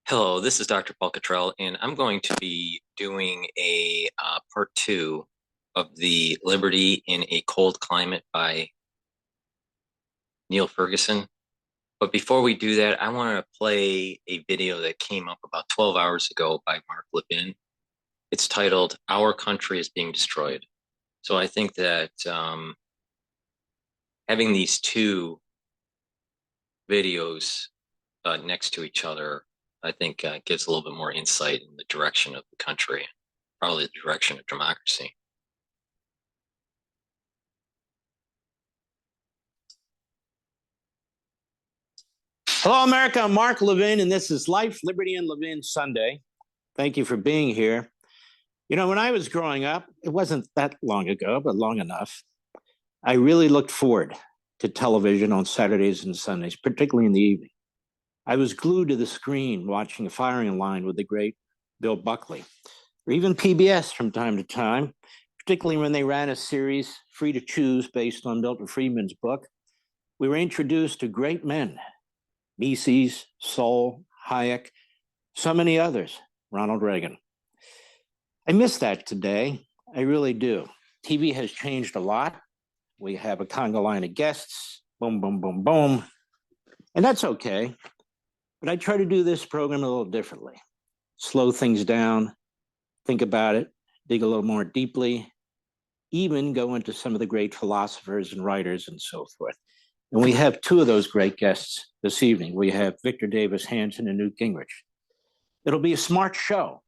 Hello, this is DrPaulCottrell, and I'm going to be doing a part two of the Liberty in a Cold Climate by Niall Ferguson. But before we do that, I want to play a video that came up about 12 hours ago by Mark Levin. It's titled, "Our Country is Being Destroyed." So I think that having these two videos next to each other, I think gives a little bit more insight in the direction of the country, probably the direction of democracy. Hello, America. I'm Mark Levin, and this is Life, Liberty, and Levin Sunday. Thank you for being here. You know, when I was growing up, it wasn't that long ago, but long enough, I really looked forward to television on Saturdays and Sundays, particularly in the evening. I was glued to the screen watching a firing line with the great Bill Buckley, or even PBS from time to time, particularly when they ran a series, Free to Choose, based on Milton Friedman's book. We were introduced to great men, Mises, Sol, Hayek, so many others, Ronald Reagan. I miss that today. I really do. TV has changed a lot. We have a conga line of guests, boom, boom, boom, boom. And that's okay. But I try to do this program a little differently. Slow things down, think about it, dig a little more deeply, even go into some of the great philosophers and writers and so forth. And we have two of those great guests this evening. We have Victor Davis Hanson and Newt Gingrich. It'll be a smart show,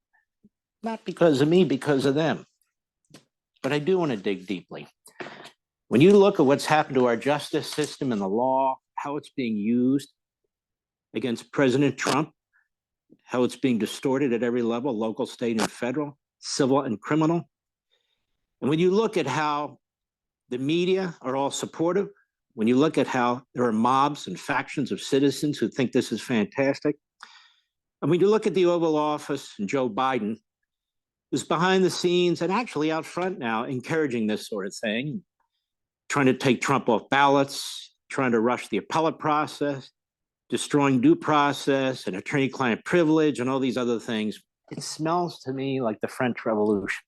not because of me, because of them. But I do want to dig deeply. When you look at what's happened to our justice system and the law, how it's being used against President Trump, how it's being distorted at every level, local, state, and federal, civil and criminal. And when you look at how the media are all supportive, when you look at how there are mobs and factions of citizens who think this is fantastic, and when you look at the Oval Office and Joe Biden, who's behind the scenes and actually out front now encouraging this sort of thing, trying to take Trump off ballots, trying to rush the appellate process, destroying due process and attorney-client privilege and all these other things. It smells to me like the French Revolution.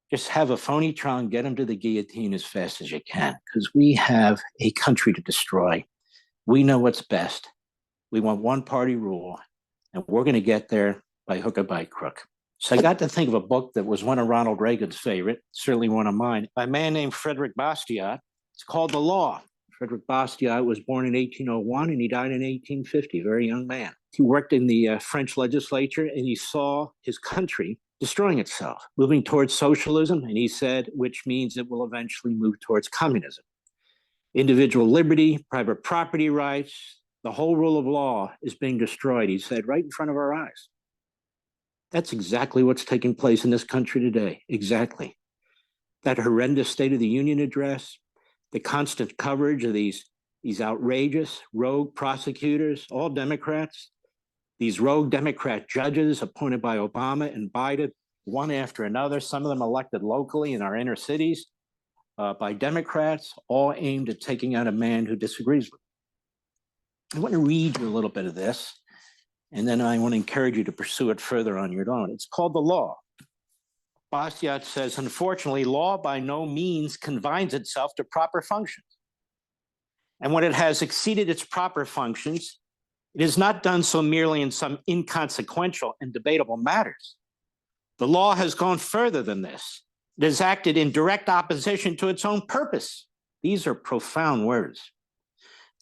Just have a phony Tron, get him to the guillotine as fast as you can, because we have a country to destroy. We know what's best. We want one-party rule, and we're going to get there by hook or by crook. So I got to think of a book that was one of Ronald Reagan's favorite, certainly one of mine, by a man named Frederick Bastiat. It's called The Law. Frederick Bastiat was born in 1801 and he died in 1850, very young man. He worked in the French legislature and he saw his country destroying itself, moving towards socialism, and he said, which means it will eventually move towards communism. Individual liberty, private property rights, the whole rule of law is being destroyed, he said, right in front of our eyes. That's exactly what's taking place in this country today, exactly. That horrendous State of the Union address, the constant coverage of these outrageous rogue prosecutors, all Democrats, these rogue Democrat judges appointed by Obama and Biden, one after another, some of them elected locally in our inner cities by Democrats, all aimed at taking out a man who disagrees with them. I want to read you a little bit of this, and then I want to encourage you to pursue it further on your own. It's called The Law. Bastiat says, unfortunately, law by no means confines itself to proper functions. And when it has exceeded its proper functions, it is not done so merely in some inconsequential and debatable matters. The law has gone further than this. It has acted in direct opposition to its own purpose. These are profound words.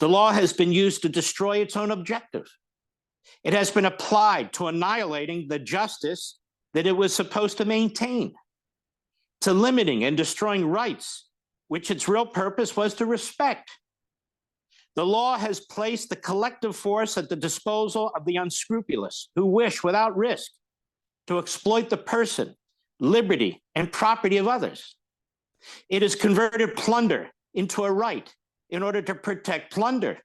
The law has been used to destroy its own objective. It has been applied to annihilating the justice that it was supposed to maintain, to limiting and destroying rights, which its real purpose was to respect. The law has placed the collective force at the disposal of the unscrupulous who wish, without risk, to exploit the person, liberty, and property of others. It has converted plunder into a right in order to protect plunder,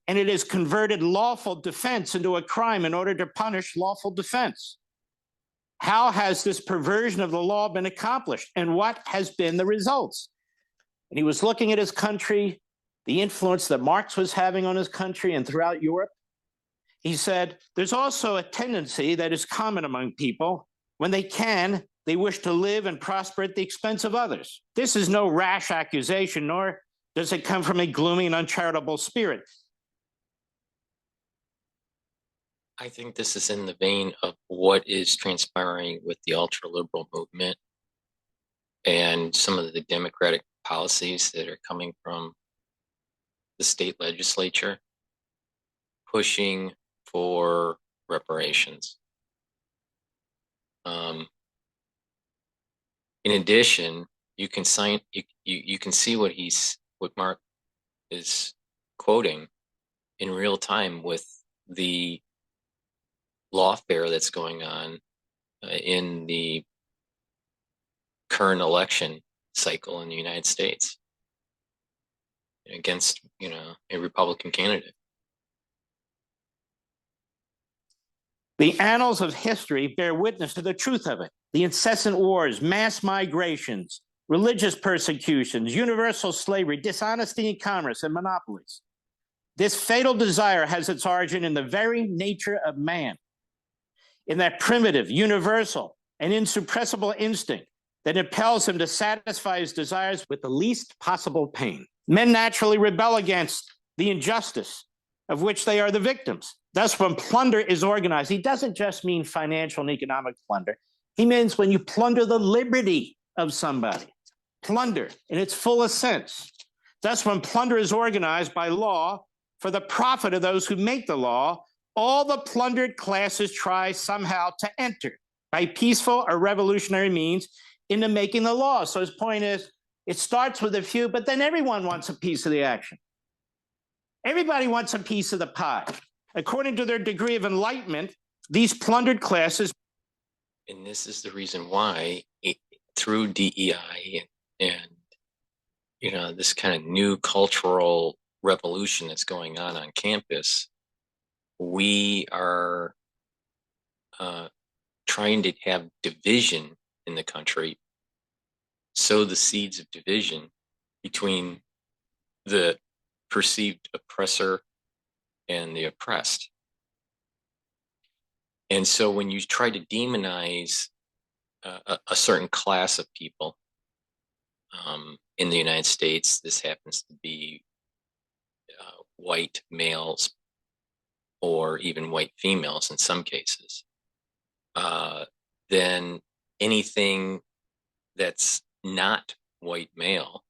and it has converted lawful defense into a crime in order to punish lawful defense. How has this perversion of the law been accomplished, and what has been the results? And he was looking at his country, the influence that Marx was having on his country and throughout Europe. He said, there's also a tendency that is common among people. When they can, they wish to live and prosper at the expense of others. This is no rash accusation, nor does it come from a gloomy and uncharitable spirit. I think this is in the vein of what is transpiring with the ultra-liberal movement and some of the democratic policies that are coming from the state legislature pushing for reparations. In addition, you can see what Mark is quoting in real time with the lawfare that's going on in the current election cycle in the United States against, a Republican candidate. The annals of history bear witness to the truth of it. The incessant wars, mass migrations, religious persecutions, universal slavery, dishonesty in commerce, and monopolies. This fatal desire has its origin in the very nature of man, in that primitive, universal, and insuppressible instinct that impels him to satisfy his desires with the least possible pain. Men naturally rebel against the injustice of which they are the victims. Thus, when plunder is organized, he doesn't just mean financial and economic plunder. He means when you plunder the liberty of somebody. Plunder in its fullest sense. Thus, when plunder is organized by law for the profit of those who make the law, all the plundered classes try somehow to enter by peaceful or revolutionary means into making the law. So his point is, it starts with a few, but then everyone wants a piece of the action. Everybody wants a piece of the pie. According to their degree of enlightenment, these plundered classes. And this is the reason why, through DEI and this kind of new cultural revolution that's going on campus, we are trying to have division in the country, sow the seeds of division between the perceived oppressor and the oppressed. And so when you try to demonize a certain class of people in the United States, this happens to be white males or even white females in some cases, then anything that's not white male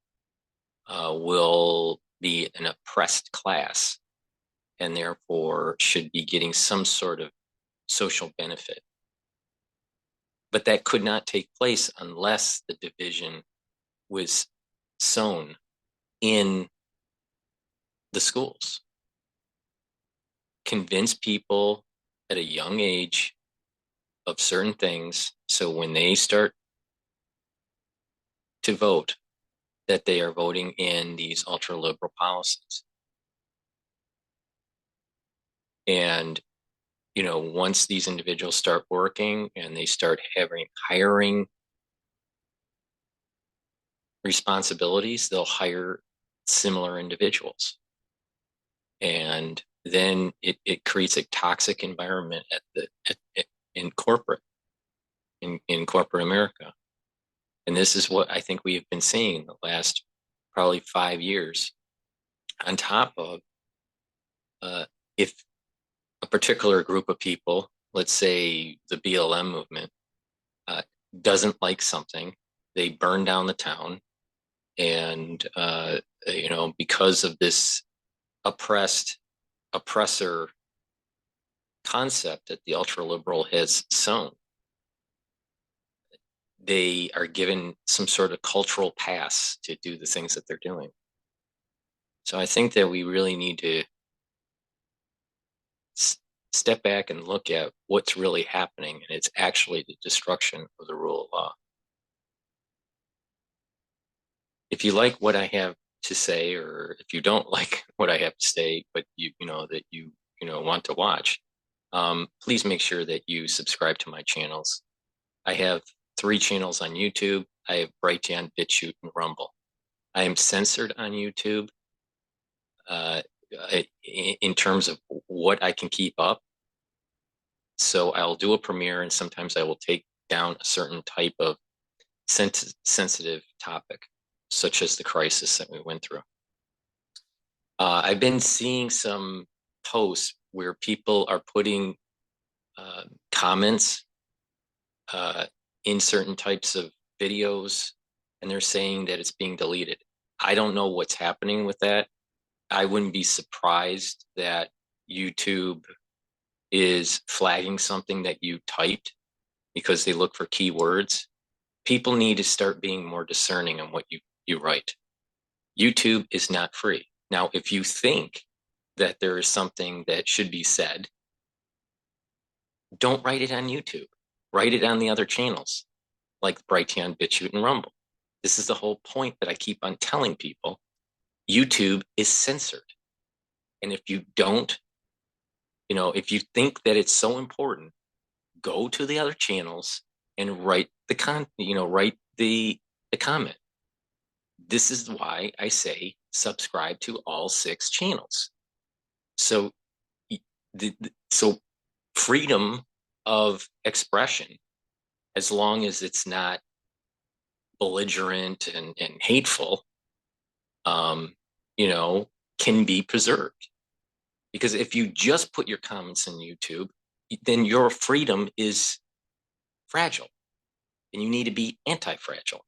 will be an oppressed class and therefore should be getting some sort of social benefit. But that could not take place unless the division was sown in the schools. Convince people at a young age of certain things, so when they start to vote, that they are voting in these ultra-liberal policies. And, once these individuals start working and they start hiring responsibilities, they'll hire similar individuals. And then it creates a toxic environment in corporate America. And this is what I think we have been seeing the last probably 5 years, on top of if a particular group of people, let's say the BLM movement, doesn't like something, they burn down the town. And, because of this oppressor concept that the ultra-liberal has sown, they are given some sort of cultural pass to do the things that they're doing. So I think that we really need to step back and look at what's really happening, and it's actually the destruction of the rule of law. If you like what I have to say, or if you don't like what I have to say, but you want to watch, please make sure that you subscribe to my channels. I have 3 channels on YouTube. I have Brighteon, Bitchute, and Rumble. I am censored on YouTube in terms of what I can keep up, So I'll do a premiere, and sometimes I will take down a certain type of sensitive topic, such as the crisis that we went through. I've been seeing some posts where people are putting comments in certain types of videos, and they're saying that it's being deleted. I don't know what's happening with that. I wouldn't be surprised that YouTube is flagging something that you typed because they look for keywords. People need to start being more discerning on what you write. YouTube is not free. Now, if you think that there is something that should be said, don't write it on YouTube. Write it on the other channels, like Brighteon, Bitchute, and Rumble. This is the whole point that I keep on telling people. YouTube is censored. And if you don't, if you think that it's so important, go to the other channels and write write the comment. This is why I say subscribe to all 6 channels. So, so freedom of expression, as long as it's not belligerent and hateful, can be preserved. Because if you just put your comments on YouTube, then your freedom is fragile, and you need to be anti-fragile.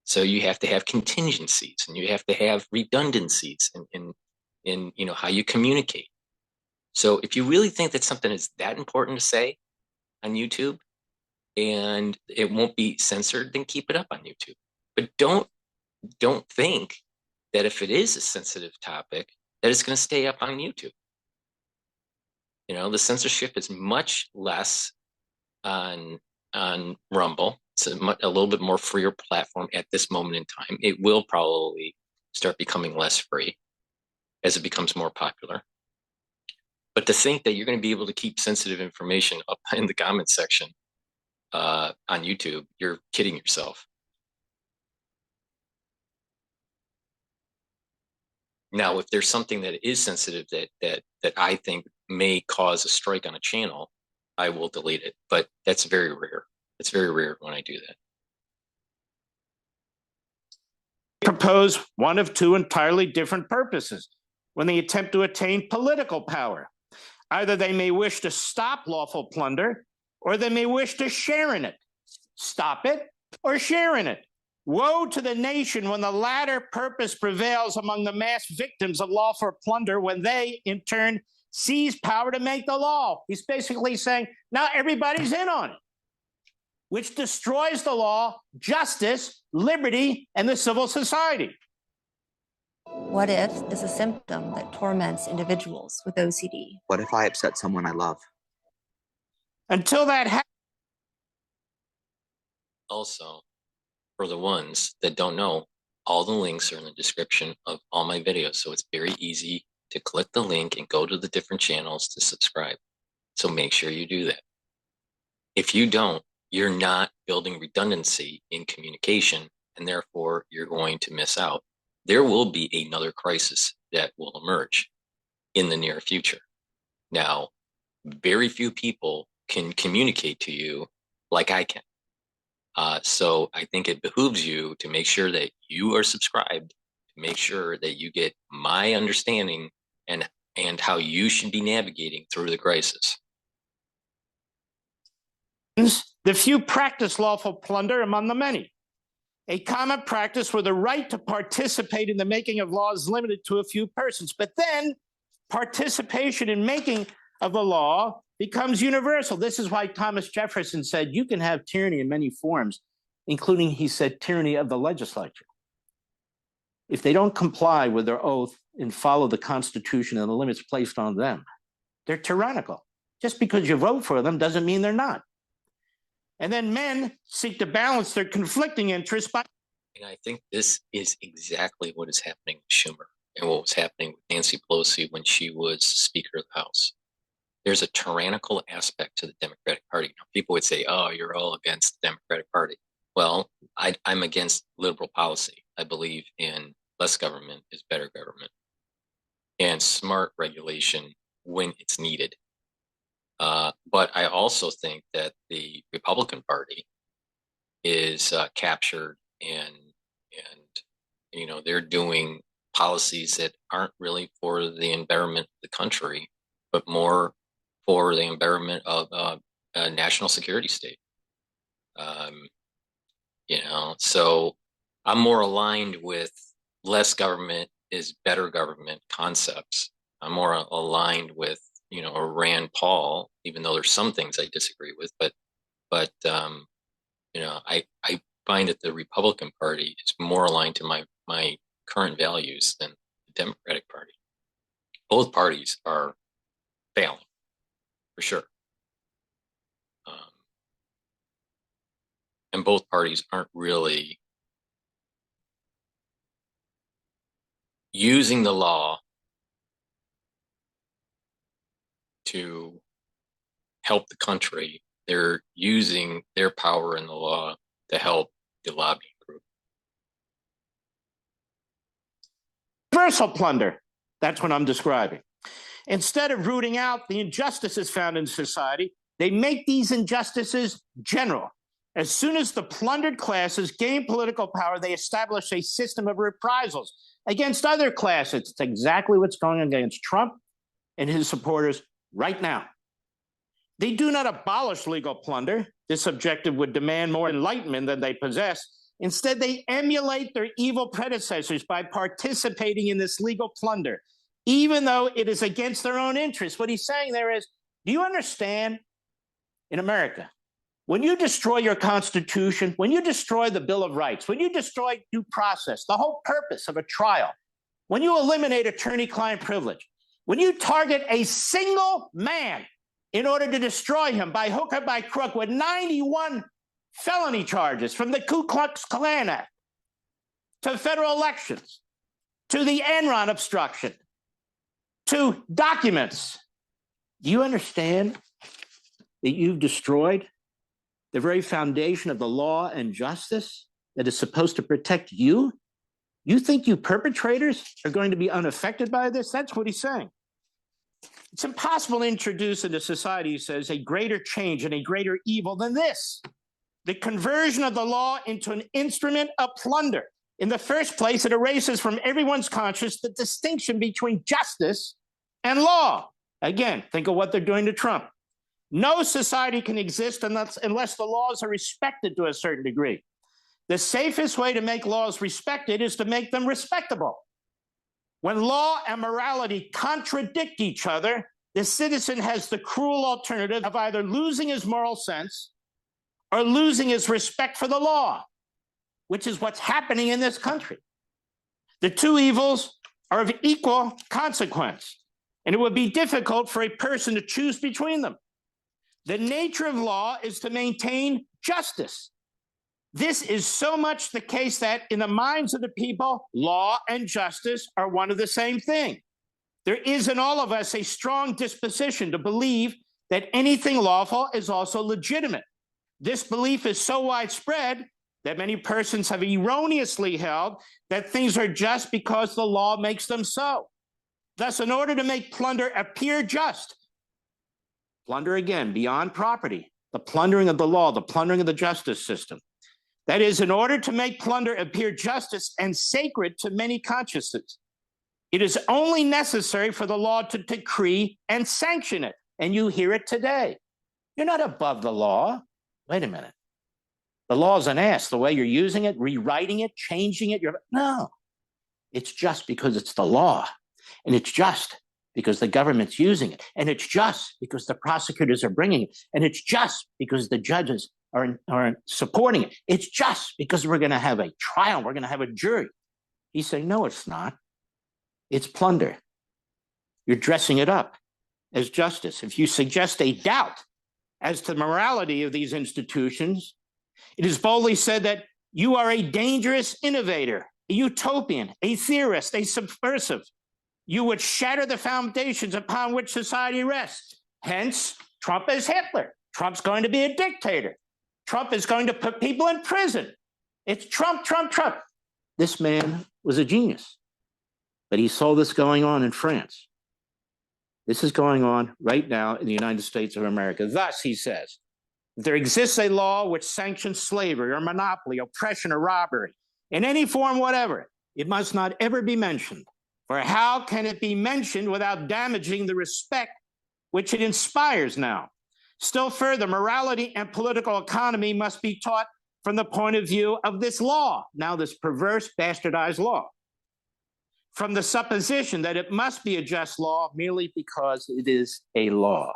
So you have to have contingencies, and you have to have redundancies in how you communicate. So if you really think that something is that important to say on YouTube and it won't be censored, then keep it up on YouTube. But don't think that if it is a sensitive topic, that it's going to stay up on YouTube. The censorship is much less on Rumble. It's a little bit more freer platform at this moment in time. It will probably start becoming less free as it becomes more popular. But to think that you're going to be able to keep sensitive information up in the comment section on YouTube, you're kidding yourself. Now, if there's something that is sensitive that I think may cause a strike on a channel, I will delete it. But that's very rare. It's very rare when I do that. Propose one of 2 entirely different purposes when they attempt to attain political power. Either they may wish to stop lawful plunder, or they may wish to share in it. Stop it or share in it. Woe to the nation when the latter purpose prevails among the mass victims of lawful plunder, when they, in turn, seize power to make the law. He's basically saying, now everybody's in on it, which destroys the law, justice, liberty, and the civil society. What if is a symptom that torments individuals with OCD? What if I upset someone I love? Until that happens. Also, for the ones that don't know, all the links are in the description of all my videos. So it's very easy to click the link and go to the different channels to subscribe. So make sure you do that. If you don't, you're not building redundancy in communication, and therefore you're going to miss out. There will be another crisis that will emerge in the near future. Now, very few people can communicate to you like I can. So I think it behooves you to make sure that you are subscribed, to make sure that you get my understanding and how you should be navigating through the crisis. The few practice lawful plunder among the many. A common practice where the right to participate in the making of law is limited to a few persons. But then participation in making of the law becomes universal. This is why Thomas Jefferson said you can have tyranny in many forms, including, he said, tyranny of the legislature. If they don't comply with their oath and follow the Constitution and the limits placed on them, they're tyrannical. Just because you vote for them doesn't mean they're not. And then men seek to balance their conflicting interests by... And I think this is exactly what is happening with Schumer and what was happening with Nancy Pelosi when she was Speaker of the House. There's a tyrannical aspect to the Democratic Party. Now, people would say, oh, you're all against the Democratic Party. Well, I'm against liberal policy. I believe in less government is better government and smart regulation when it's needed. But I also think that the Republican Party is captured, and they're doing policies that aren't really for the environment of the country, but more for the environment of a national security state. So I'm more aligned with less government is better government concepts. I'm more aligned with, a Rand Paul, even though there's some things I disagree with, but I find that the Republican Party is more aligned to my current values than the Democratic Party. Both parties are failing, for sure. And both parties aren't really using the law to help the country. They're using their power in the law to help the lobbying group. Universal plunder. That's what I'm describing. Instead of rooting out the injustices found in society, they make these injustices general. As soon as the plundered classes gain political power, they establish a system of reprisals against other classes. It's exactly what's going on against Trump and his supporters right now. They do not abolish legal plunder. This objective would demand more enlightenment than they possess. Instead, they emulate their evil predecessors by participating in this legal plunder, even though it is against their own interests. What he's saying there is, do you understand, in America, when you destroy your Constitution, when you destroy the Bill of Rights, when you destroy due process, the whole purpose of a trial, when you eliminate attorney-client privilege, when you target a single man in order to destroy him by hook or by crook with 91 felony charges from the Ku Klux Klan Act to federal elections, to the Enron obstruction, to documents, do you understand that you've destroyed the very foundation of the law and justice that is supposed to protect you? You think you perpetrators are going to be unaffected by this? That's what he's saying. It's impossible to introduce into society, he says, a greater change and a greater evil than this: the conversion of the law into an instrument of plunder. In the first place, it erases from everyone's conscience the distinction between justice and law. Again, think of what they're doing to Trump. No society can exist unless the laws are respected to a certain degree. The safest way to make laws respected is to make them respectable. When law and morality contradict each other, the citizen has the cruel alternative of either losing his moral sense or losing his respect for the law, which is what's happening in this country. The two evils are of equal consequence, and it would be difficult for a person to choose between them. The nature of law is to maintain justice. This is so much the case that in the minds of the people, law and justice are one of the same thing. There is in all of us a strong disposition to believe that anything lawful is also legitimate. This belief is so widespread that many persons have erroneously held that things are just because the law makes them so. Thus, in order to make plunder appear just, plunder again beyond property, the plundering of the law, the plundering of the justice system. That is, in order to make plunder appear justice and sacred to many consciences, it is only necessary for the law to decree and sanction it. And you hear it today. You're not above the law. Wait a minute. The law is an ass. The way you're using it, rewriting it, changing it. No, it's just because it's the law. And it's just because the government's using it. And it's just because the prosecutors are bringing it. And it's just because the judges are supporting it. It's just because we're going to have a trial. We're going to have a jury. He's saying, no, it's not. It's plunder. You're dressing it up as justice. If you suggest a doubt as to the morality of these institutions, it is boldly said that you are a dangerous innovator, a utopian, a theorist, a subversive. You would shatter the foundations upon which society rests. Hence, Trump is Hitler. Trump's going to be a dictator. Trump is going to put people in prison. It's Trump, Trump, Trump. This man was a genius, but he saw this going on in France. This is going on right now in the United States of America. Thus, he says, if there exists a law which sanctions slavery or monopoly, oppression or robbery in any form whatever, it must not ever be mentioned. For how can it be mentioned without damaging the respect which it inspires now? Still further, morality and political economy must be taught from the point of view of this law, now this perverse, bastardized law, from the supposition that it must be a just law merely because it is a law.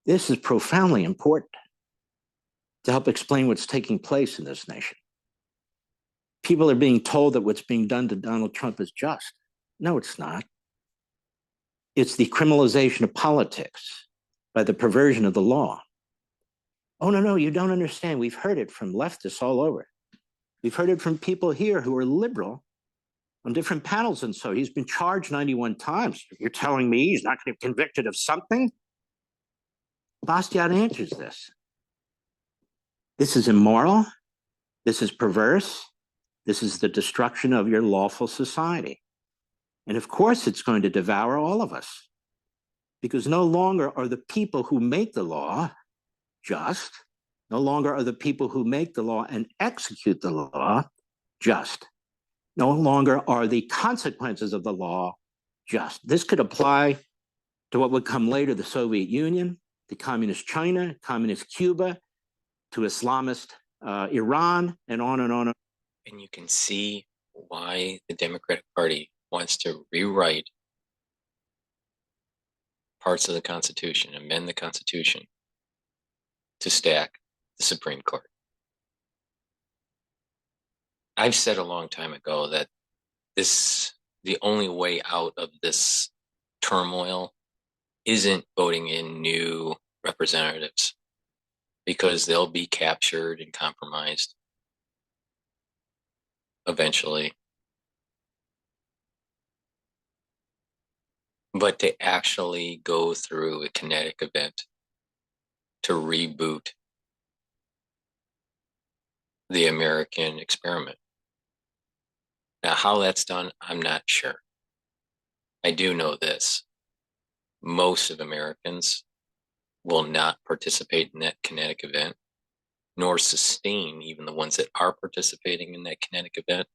This is profoundly important to help explain what's taking place in this nation. People are being told that what's being done to Donald Trump is just. No, it's not. It's the criminalization of politics by the perversion of the law. Oh, no, you don't understand. We've heard it from leftists all over. We've heard it from people here who are liberal on different panels. And so he's been charged 91 times. You're telling me he's not going to be convicted of something? Bastiat answers this. This is immoral. This is perverse. This is the destruction of your lawful society. And of course, it's going to devour all of us, because no longer are the people who make the law just. No longer are the people who make the law and execute the law just. No longer are the consequences of the law just. This could apply to what would come later, the Soviet Union, to communist China, communist Cuba, to Islamist Iran, and on and on. And you can see why the Democratic Party wants to rewrite parts of the Constitution, amend the Constitution to stack the Supreme Court. I've said a long time ago that the only way out of this turmoil isn't voting in new representatives, because they'll be captured and compromised eventually. But to actually go through a kinetic event to reboot the American experiment. Now, how that's done, I'm not sure. I do know this. Most of Americans will not participate in that kinetic event, nor sustain even the ones that are participating in that kinetic event.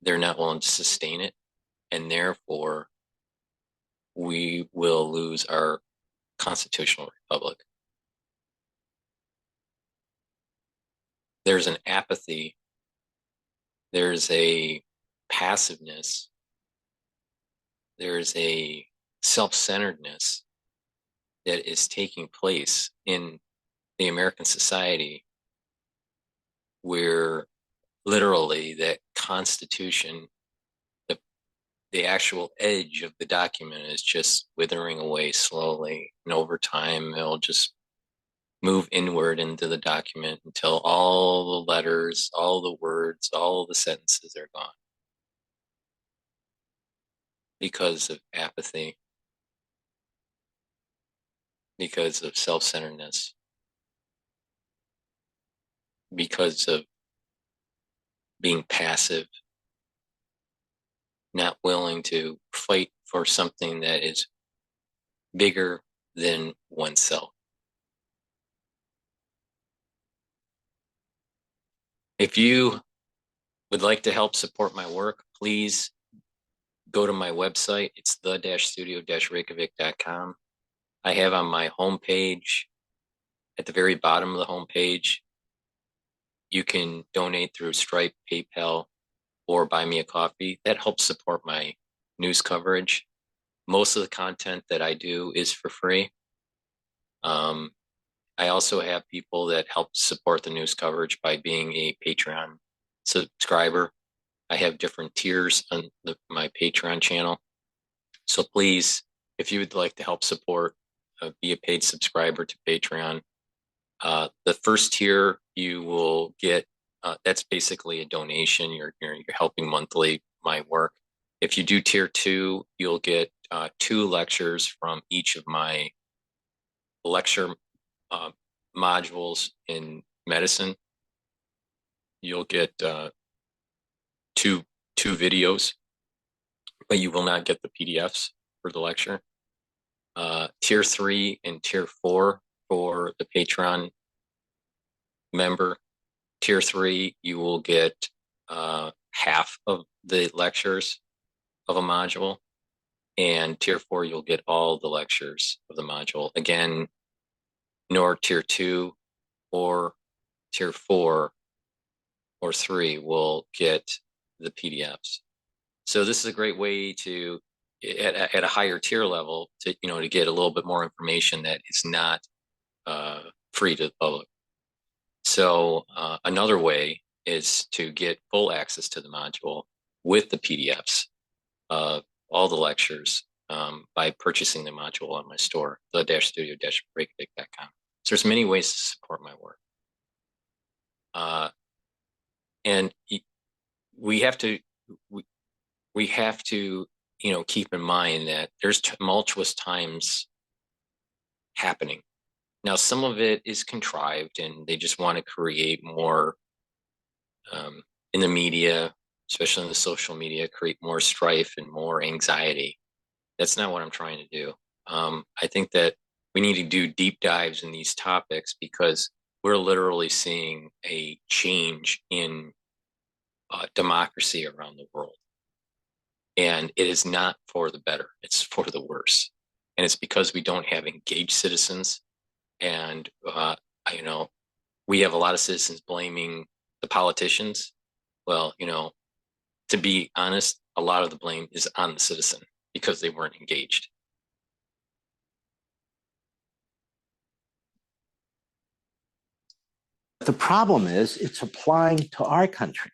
They're not willing to sustain it, and therefore we will lose our constitutional republic. There's an apathy, there's a passiveness, there's a self-centeredness that is taking place in the American society, where literally that Constitution, the actual edge of the document is just withering away slowly. And over time, it'll just move inward into the document until all the letters, all the words, all the sentences are gone because of apathy, because of self-centeredness, because of being passive, not willing to fight for something that is bigger than oneself. If you would like to help support my work, please go to my website. It's the-studio-reykjavik.com. I have on my homepage, at the very bottom of the homepage, you can donate through Stripe, PayPal, or buy me a coffee. That helps support my news coverage. Most of the content that I do is for free. I also have people that help support the news coverage by being a Patreon subscriber. I have different tiers on my Patreon channel. So please, if you would like to help support, be a paid subscriber to Patreon. The first tier, you will get, that's basically a donation. You're helping monthly my work. If you do tier 2, you'll get 2 lectures from each of my lecture modules in medicine. You'll get two videos but you will not get the PDFs for the lecture. Tier 3 and Tier 4 for the Patreon member. Tier 3, you will get half of the lectures of a module. And Tier 4, you'll get all the lectures of the module. Again, nor Tier 2 or Tier 4 or 3 will get the PDFs. So this is a great way to, at a higher tier level, to to get a little bit more information that is not free to the public. So another way is to get full access to the module with the PDFs of all the lectures by purchasing the module on my store, the-studio-reykjavik.com. So there's many ways to support my work. And we have to keep in mind that there's tumultuous times happening. Now, some of it is contrived, and they just want to create more in the media, especially in the social media, create more strife and more anxiety. That's not what I'm trying to do. I think that we need to do deep dives in these topics because we're literally seeing a change in democracy around the world. And it is not for the better, it's for the worse. And it's because we don't have engaged citizens. And, we have a lot of citizens blaming the politicians. Well, to be honest, a lot of the blame is on the citizen because they weren't engaged. The problem is it's applying to our country.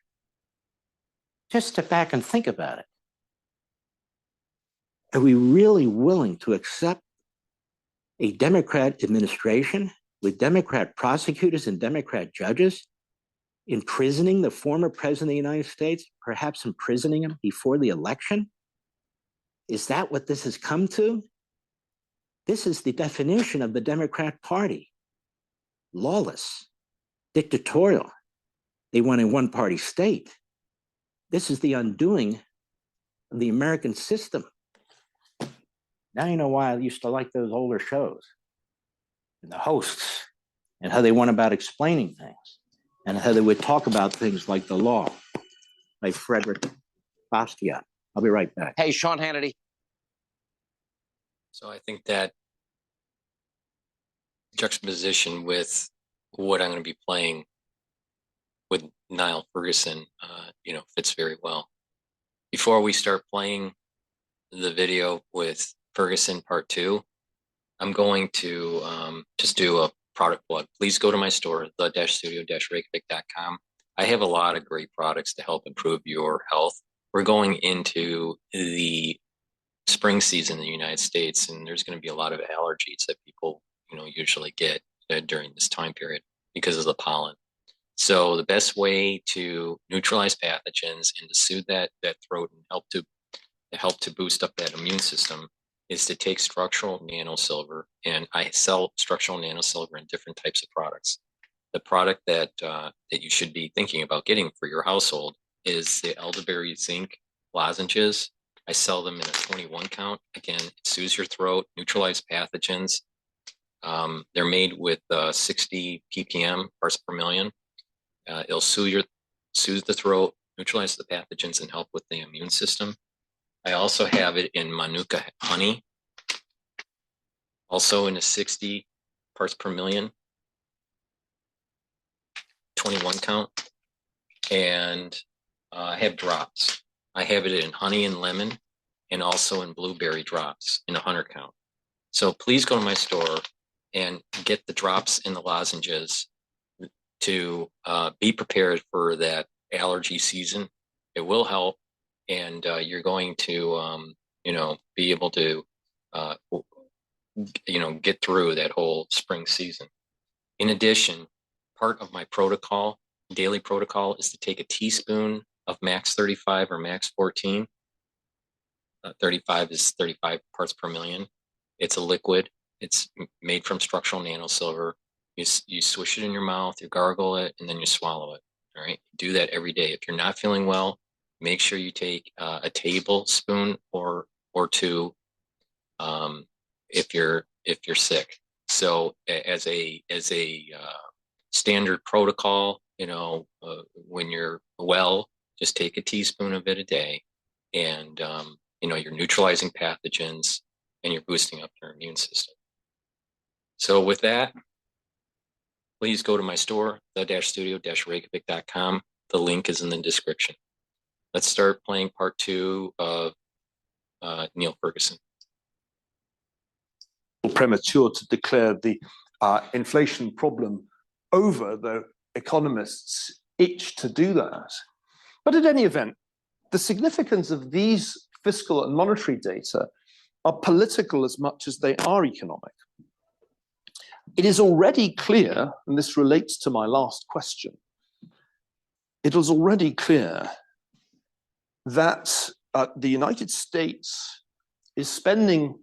Just step back and think about it. Are we really willing to accept a Democrat administration with Democrat prosecutors and Democrat judges imprisoning the former president of the United States, perhaps imprisoning him before the election? Is that what this has come to? This is the definition of the Democrat Party. Lawless, dictatorial. They want a one-party state. This is the undoing of the American system. Now you know why I used to like those older shows and the hosts and how they went about explaining things and how they would talk about things like the law, like Frederick Bastiat. I'll be right back. Hey, Sean Hannity. So I think that juxtaposition with what I'm going to be playing with Niall Ferguson, fits very well. Before we start playing the video with Ferguson Part 2, I'm going to just do a product plug. Please go to my store, the-studio-reykjavik.com. I have a lot of great products to help improve your health. We're going into the spring season in the United States, and there's going to be a lot of allergies that people, usually get during this time period because of the pollen. So the best way to neutralize pathogens and to soothe that throat and help to boost up that immune system is to take structural nanosilver, and I sell structural nanosilver in different types of products. The product that you should be thinking about getting for your household is the elderberry zinc lozenges. I sell them in a 21 count. Again, it soothes your throat, neutralize pathogens. They're made with 60 ppm, parts per million. It'll soothe the throat, neutralize the pathogens, and help with the immune system. I also have it in Manuka honey, also in a 60 parts per million, 21 count. And I have drops. I have it in honey and lemon, and also in blueberry drops in a 100 count. So please go to my store and get the drops and the lozenges to be prepared for that allergy season. It will help, and you're going to, be able to, get through that whole spring season. In addition, part of my protocol, daily protocol, is to take a teaspoon of Max 35 or Max 14. 35 is 35 parts per million. It's a liquid. It's made from structural nanosilver. You swish it in your mouth, you gargle it, and then you swallow it. All right. Do that every day. If you're not feeling well, make sure you take a tablespoon or two if you're sick. So as a standard protocol, when you're well, just take a teaspoon of it a day, and you're neutralizing pathogens and you're boosting up your immune system. So with that, please go to my store, the-studio-reykjavik.com. The link is in the description. Let's start playing part 2 of Niall Ferguson. Premature to declare the inflation problem over, though economists itch to do that. But in any event, the significance of these fiscal and monetary data are political as much as they are economic. It is already clear, and this relates to my last question, it is already clear that the United States is spending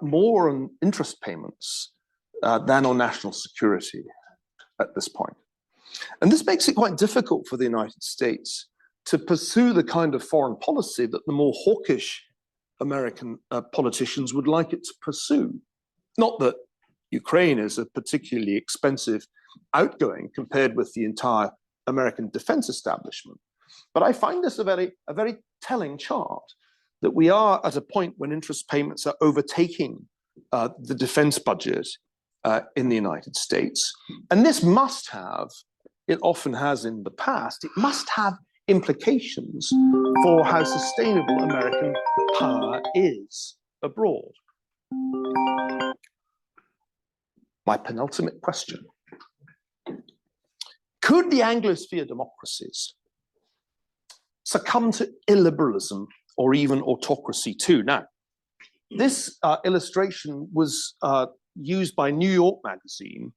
more on interest payments than on national security at this point. And this makes it quite difficult for the United States to pursue the kind of foreign policy that the more hawkish American politicians would like it to pursue. Not that Ukraine is a particularly expensive outgoing compared with the entire American defense establishment. But I find this a very telling chart, that we are at a point when interest payments are overtaking the defense budget in the United States. And this must have, it often has in the past, it must have implications for how sustainable American power is abroad. My penultimate question. Could the Anglosphere democracies succumb to illiberalism or even autocracy too? Now, this illustration was used by New York Magazine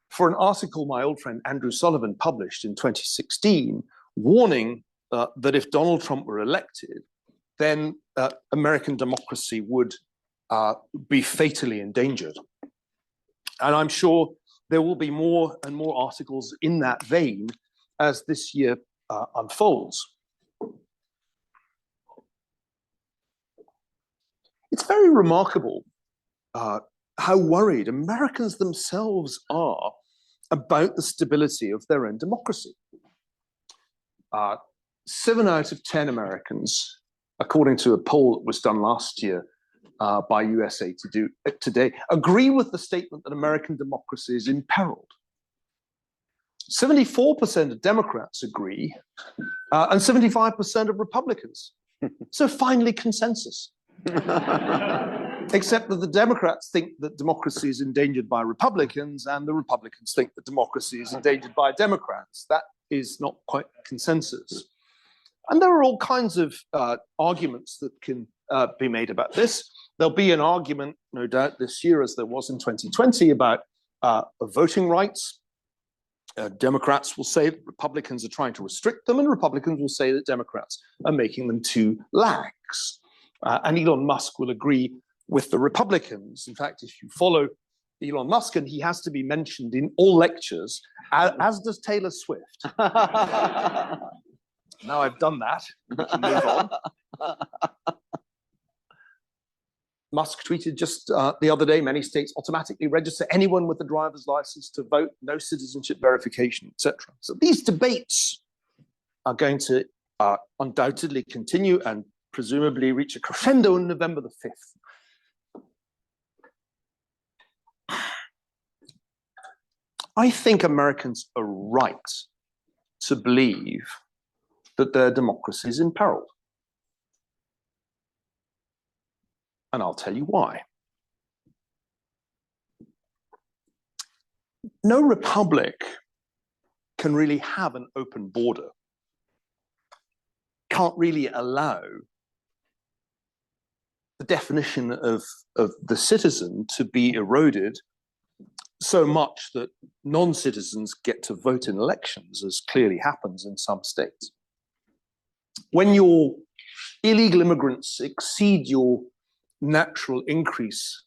for an article my old friend Andrew Sullivan published in 2016, warning that if Donald Trump were elected, then American democracy would be fatally endangered. And I'm sure there will be more and more articles in that vein as this year unfolds. It's very remarkable how worried Americans themselves are about the stability of their own democracy. 7 out of 10 Americans, according to a poll that was done last year by USA Today, agree with the statement that American democracy is imperiled. 74% of Democrats agree, and 75% of Republicans. So finally, consensus. Except that the Democrats think that democracy is endangered by Republicans, and the Republicans think that democracy is endangered by Democrats. That is not quite consensus. And there are all kinds of arguments that can be made about this. There'll be an argument, no doubt, this year, as there was in 2020, about voting rights. Democrats will say that Republicans are trying to restrict them, and Republicans will say that Democrats are making them too lax. And Elon Musk will agree with the Republicans. In fact, if you follow Elon Musk, and he has to be mentioned in all lectures, as does Taylor Swift. Now I've done that, we can move on. Musk tweeted just the other day, many states automatically register anyone with a driver's license to vote, no citizenship verification, etc. So these debates are going to undoubtedly continue and presumably reach a crescendo on November the 5th. I think Americans are right to believe that their democracy is imperiled. And I'll tell you why. No republic can really have an open border, can't really allow the definition of the citizen to be eroded so much that non-citizens get to vote in elections, as clearly happens in some states. When your illegal immigrants exceed your natural increase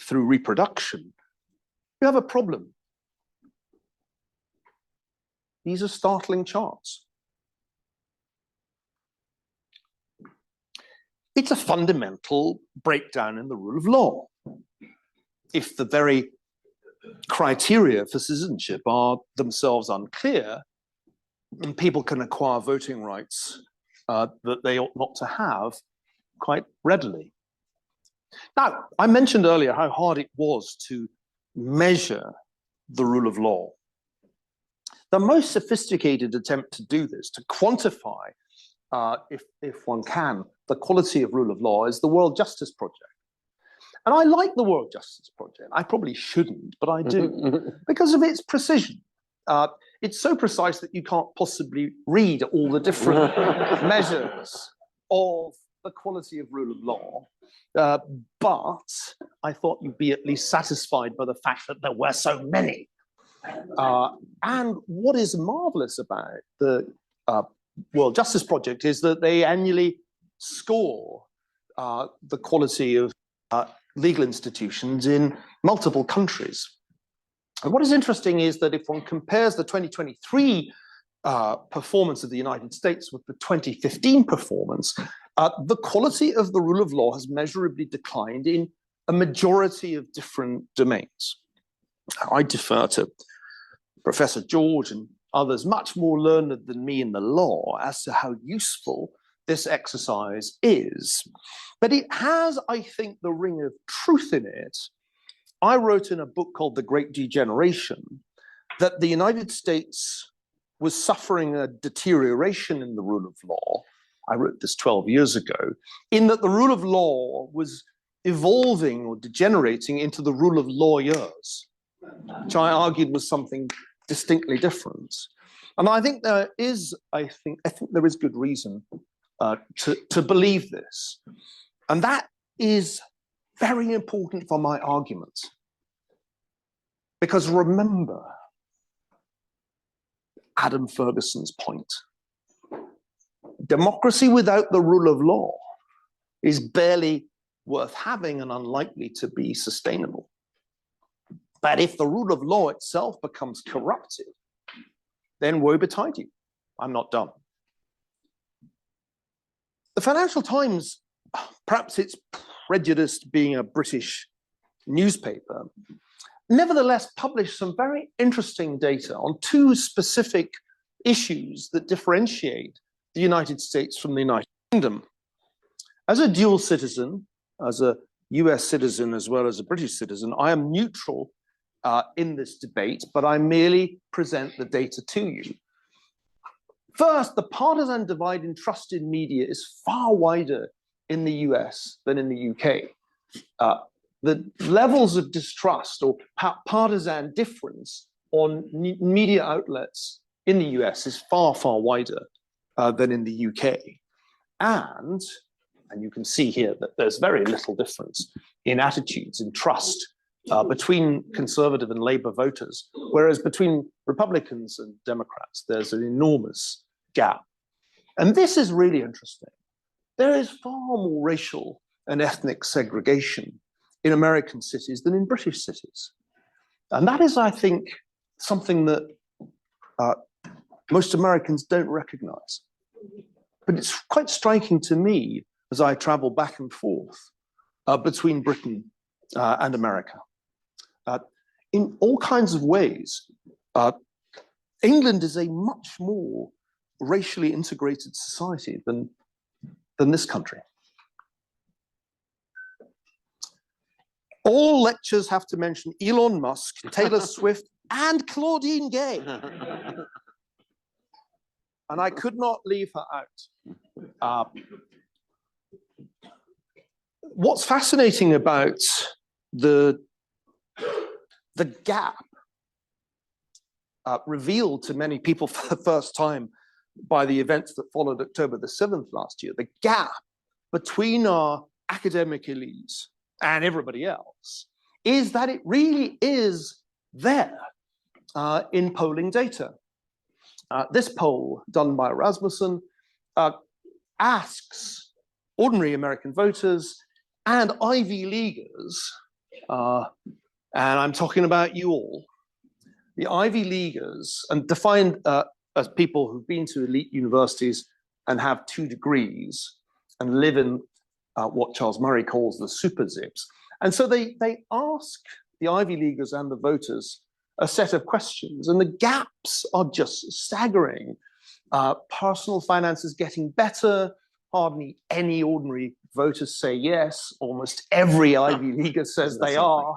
through reproduction, you have a problem. These are startling charts. it's a fundamental breakdown in the rule of law. If the very criteria for citizenship are themselves unclear, and people can acquire voting rights that they ought not to have quite readily. Now, I mentioned earlier how hard it was to measure the rule of law. The most sophisticated attempt to do this, to quantify, if one can, the quality of rule of law is the World Justice Project. And I like the World Justice Project. I probably shouldn't, but I do, because of its precision. It's so precise that you can't possibly read all the different measures of the quality of rule of law. But I thought you'd be at least satisfied by the fact that there were so many. And what is marvelous about the World Justice Project is that they annually score the quality of legal institutions in multiple countries. And what is interesting is that if one compares the 2023 performance of the United States with the 2015 performance, the quality of the rule of law has measurably declined in a majority of different domains. I defer to Professor George and others much more learned than me in the law as to how useful this exercise is. But it has, I think, the ring of truth in it. I wrote in a book called The Great Degeneration that the United States was suffering a deterioration in the rule of law. I wrote this 12 years ago, in that the rule of law was evolving or degenerating into the rule of lawyers, which I argued was something distinctly different. And I think there is, I think there is good reason to believe this. And that is very important for my argument. Because remember Adam Ferguson's point. Democracy without the rule of law is barely worth having and unlikely to be sustainable. But if the rule of law itself becomes corrupted, then woe betide you. I'm not done. The Financial Times, perhaps it's prejudiced being a British newspaper, nevertheless published some very interesting data on two specific issues that differentiate the United States from the United Kingdom. As a dual citizen, as a US citizen as well as a British citizen, I am neutral in this debate, but I merely present the data to you. First, the partisan divide in trust in media is far wider in the US than in the UK. The levels of distrust or partisan difference on media outlets in the US is far, far wider than in the UK. And you can see here that there's very little difference in attitudes and trust between conservative and Labour voters, whereas between Republicans and Democrats, there's an enormous gap. And this is really interesting. There is far more racial and ethnic segregation in American cities than in British cities. And that is, I think, something that most Americans don't recognize. But it's quite striking to me as I travel back and forth between Britain and America. In all kinds of ways, England is a much more racially integrated society than this country. All lectures have to mention Elon Musk, Taylor Swift, and Claudine Gay. And I could not leave her out. What's fascinating about the gap revealed to many people for the first time by the events that followed October the 7th last year, the gap between our academic elites and everybody else, is that it really is there in polling data. This poll done by Rasmussen asks ordinary American voters and Ivy Leaguers, and I'm talking about you all, the Ivy Leaguers, and defined as people who've been to elite universities and have 2 degrees and live in what Charles Murray calls the super zips. And so they ask the Ivy Leaguers and the voters a set of questions, and the gaps are just staggering. Personal finances getting better. Hardly any ordinary voters say yes. Almost every Ivy Leaguer says they are.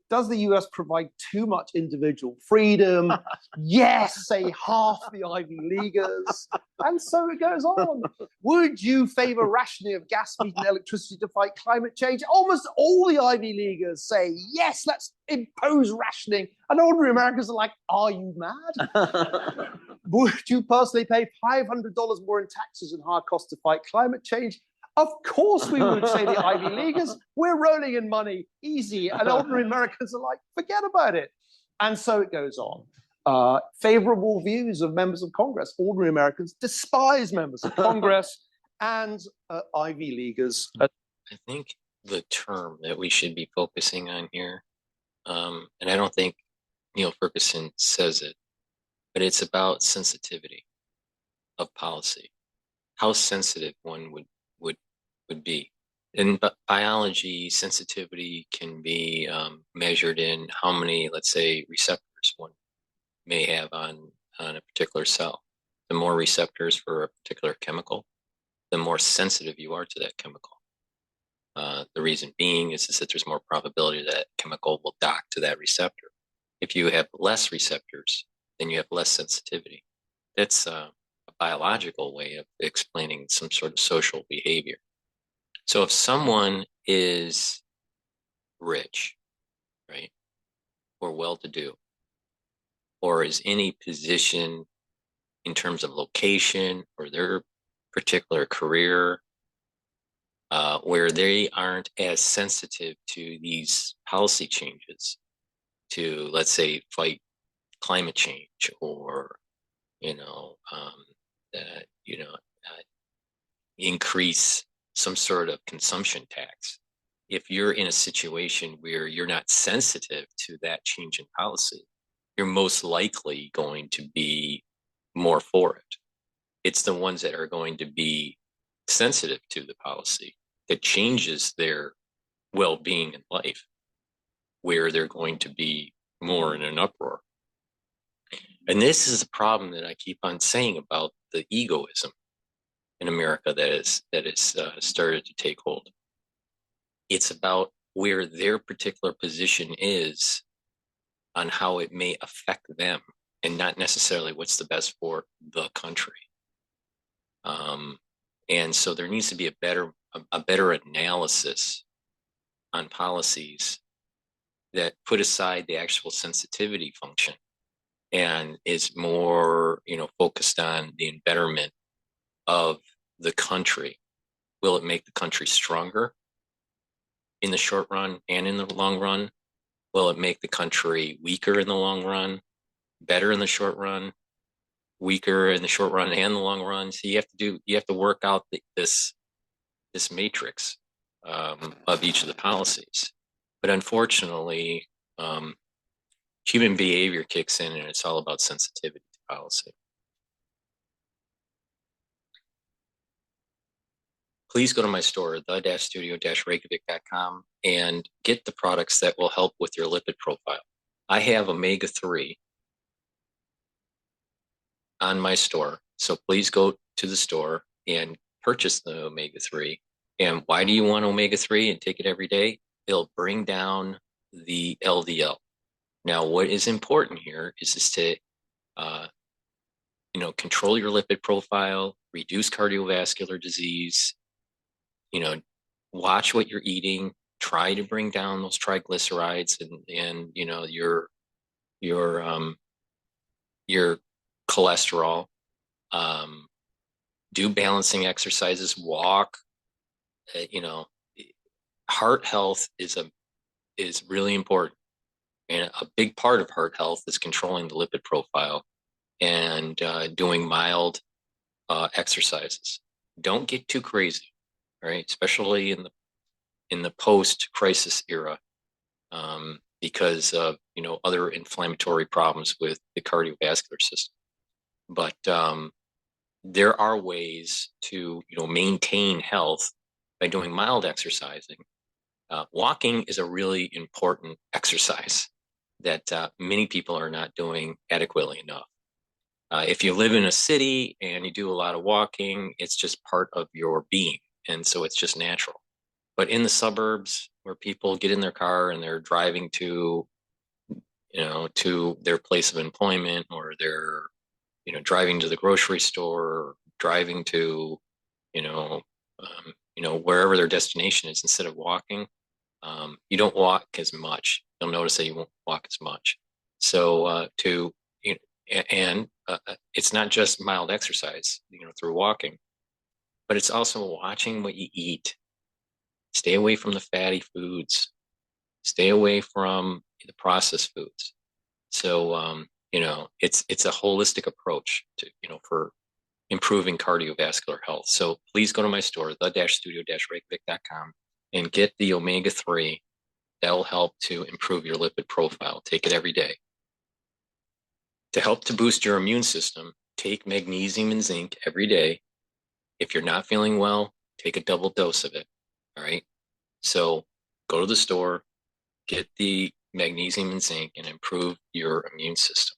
Does the US provide too much individual freedom? Yes, say half the Ivy Leaguers. And so it goes on. Would you favor rationing of gas, meat, and electricity to fight climate change? Almost all the Ivy Leaguers say, yes, let's impose rationing. And ordinary Americans are like, are you mad? Would you personally pay $500 more in taxes and higher costs to fight climate change? Of course we would, say the Ivy Leaguers. We're rolling in money, easy. And ordinary Americans are like, forget about it. And so it goes on. Favorable views of members of Congress. Ordinary Americans despise members of Congress and Ivy Leaguers. I think the term that we should be focusing on here, and I don't think Neil Ferguson says it, but it's about sensitivity of policy, how sensitive one would be. In biology, sensitivity can be measured in how many, let's say, receptors one may have on a particular cell. The more receptors for a particular chemical, the more sensitive you are to that chemical. The reason being is that there's more probability that chemical will dock to that receptor. If you have less receptors, then you have less sensitivity. That's a biological way of explaining some sort of social behavior. So if someone is rich, right, or well-to-do, or is in a position in terms of location or their particular career, where they aren't as sensitive to these policy changes, to, let's say, fight climate change, or increase some sort of consumption tax. If you're in a situation where you're not sensitive to that change in policy, you're most likely going to be more for it. It's the ones that are going to be sensitive to the policy that changes their well-being in life, where they're going to be more in an uproar. And this is a problem that I keep on saying about the egoism in America that is started to take hold. It's about where their particular position is on how it may affect them, and not necessarily what's the best for the country. And so there needs to be a better analysis on policies that put aside the actual sensitivity function and is more, focused on the betterment of the country. Will it make the country stronger in the short run and in the long run? Will it make the country weaker in the long run, better in the short run, weaker in the short run and the long run? So you have to work out this matrix of each of the policies. But unfortunately, human behavior kicks in, and it's all about sensitivity to policy. Please go to my store, the-studio-reykjavik.com, and get the products that will help with your lipid profile. I have omega-3 on my store, so please go to the store and purchase the omega-3. And why do you want omega-3 and take it every day? It'll bring down the LDL. Now, what is important here is to control your lipid profile, reduce cardiovascular disease, watch what you're eating, try to bring down those triglycerides and your cholesterol, do balancing exercises, walk. Heart health is really important, and a big part of heart health is controlling the lipid profile and doing mild exercises. Don't get too crazy, right? Especially in the post-crisis era, because of other inflammatory problems with the cardiovascular system. But there are ways to maintain health by doing mild exercising. Walking is a really important exercise that many people are not doing adequately enough. If you live in a city and you do a lot of walking, it's just part of your being. And so it's just natural. But in the suburbs where people get in their car and they're driving to, to their place of employment, or they're, driving to the grocery store, or driving to, wherever their destination is, instead of walking, you don't walk as much. You'll notice that you won't walk as much. So it's not just mild exercise, through walking, but it's also watching what you eat. Stay away from the fatty foods. Stay away from the processed foods. So, it's a holistic approach to, for improving cardiovascular health. So please go to my store, the-studio-reykjavik.com, and get the omega-3. That'll help to improve your lipid profile. Take it every day. To help to boost your immune system, take magnesium and zinc every day. If you're not feeling well, take a double dose of it. All right. So go to the store, get the magnesium and zinc, and improve your immune system.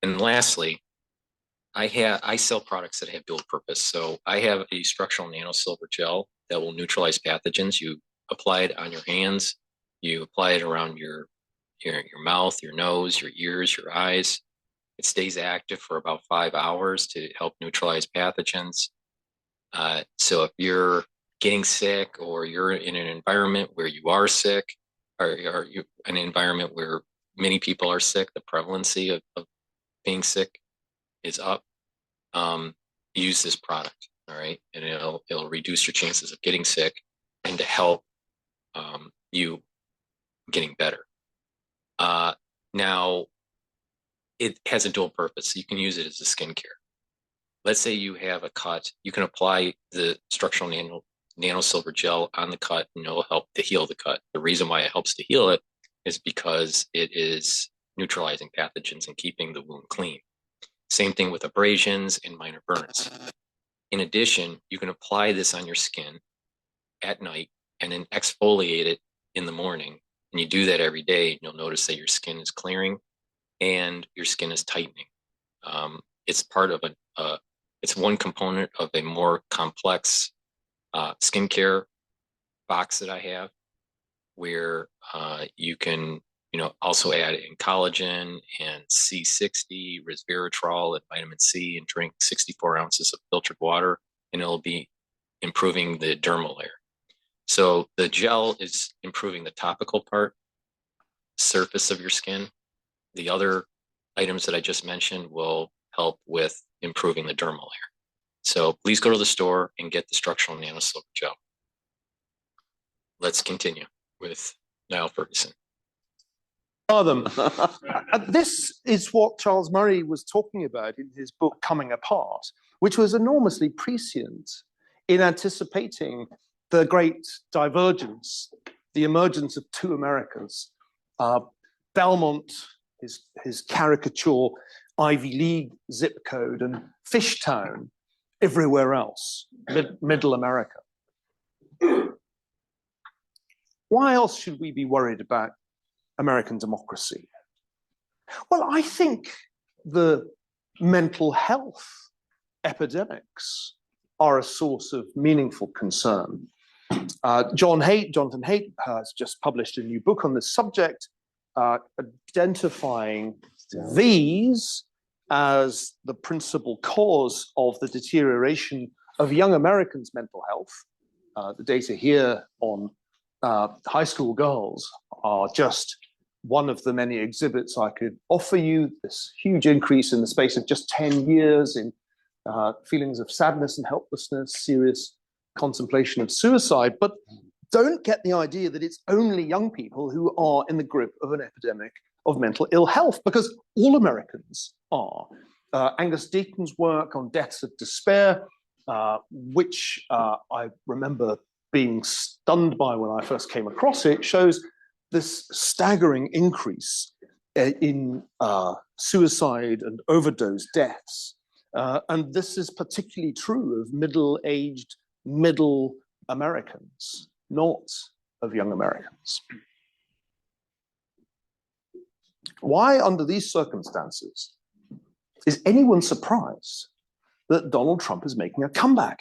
And lastly, I sell products that have dual purpose. So I have a structural nanosilver gel that will neutralize pathogens. You apply it on your hands, you apply it around your mouth, your nose, your ears, your eyes. It stays active for about 5 hours to help neutralize pathogens. So if you're getting sick, or you're in an environment where you are sick, or you're in an environment where many people are sick, the prevalency of being sick is up, use this product, all right? And it'll reduce your chances of getting sick, and to help you getting better. Now, it has a dual purpose. You can use it as a skincare. Let's say you have a cut. You can apply the structural nanosilver gel on the cut, and it'll help to heal the cut. The reason why it helps to heal it is because it is neutralizing pathogens and keeping the wound clean. Same thing with abrasions and minor burns. In addition, you can apply this on your skin at night and then exfoliate it in the morning. And you do that every day, and you'll notice that your skin is clearing and your skin is tightening. It's part of it's one component of a more complex skincare box that I have, where you can also add in collagen and C60, resveratrol, and vitamin C, and drink 64 ounces of filtered water, and it'll be improving the dermal layer. So the gel is improving the topical part, surface of your skin. The other items that I just mentioned will help with improving the dermal layer. So please go to the store and get the structural nanosilver gel. Let's continue with Niall Ferguson. This is what Charles Murray was talking about in his book Coming Apart, which was enormously prescient in anticipating the great divergence, the emergence of two Americas. Belmont, his caricature Ivy League zip code, and Fishtown everywhere else, middle America. Why else should we be worried about American democracy? Well, I think the mental health epidemics are a source of meaningful concern. Jonathan Haidt has just published a new book on this subject, identifying these as the principal cause of the deterioration of young Americans' mental health. The data here on high school girls are just one of the many exhibits I could offer you. This huge increase in the space of just 10 years in feelings of sadness and helplessness, serious contemplation of suicide. But don't get the idea that it's only young people who are in the grip of an epidemic of mental ill health, because all Americans are. Angus Deaton's work on deaths of despair, which I remember being stunned by when I first came across it, shows this staggering increase in suicide and overdose deaths And this is particularly true of middle-aged, middle Americans, not of young Americans. Why, under these circumstances, is anyone surprised that Donald Trump is making a comeback?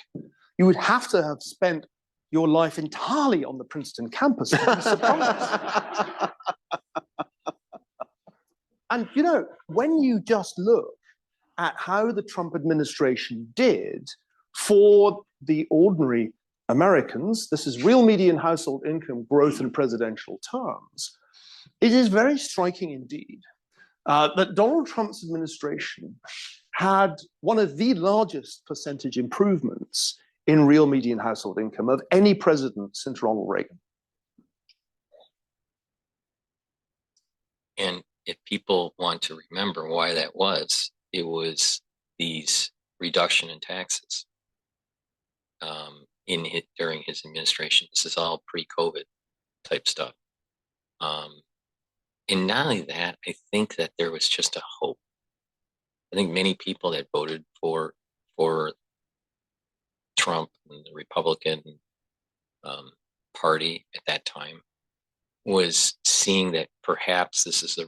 You would have to have spent your life entirely on the Princeton campus to be surprised. And, you know, when you just look at how the Trump administration did for the ordinary Americans, this is real median household income growth in presidential terms, it is very striking indeed that Donald Trump's administration had one of the largest percentage improvements in real median household income of any president since Ronald Reagan. And if people want to remember why that was, it was these reduction in taxes during his administration. This is all pre-COVID type stuff. And not only that, I think that there was just a hope. I think many people that voted for Trump and the Republican Party at that time was seeing that perhaps this is a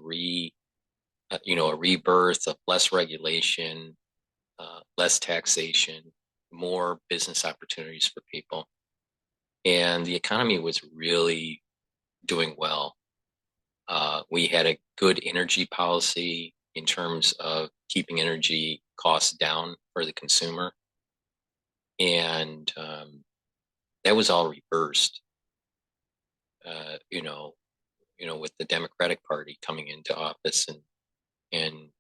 rebirth of less regulation, less taxation, more business opportunities for people. And the economy was really doing well. We had a good energy policy in terms of keeping energy costs down for the consumer. And that was all reversed, with the Democratic Party coming into office and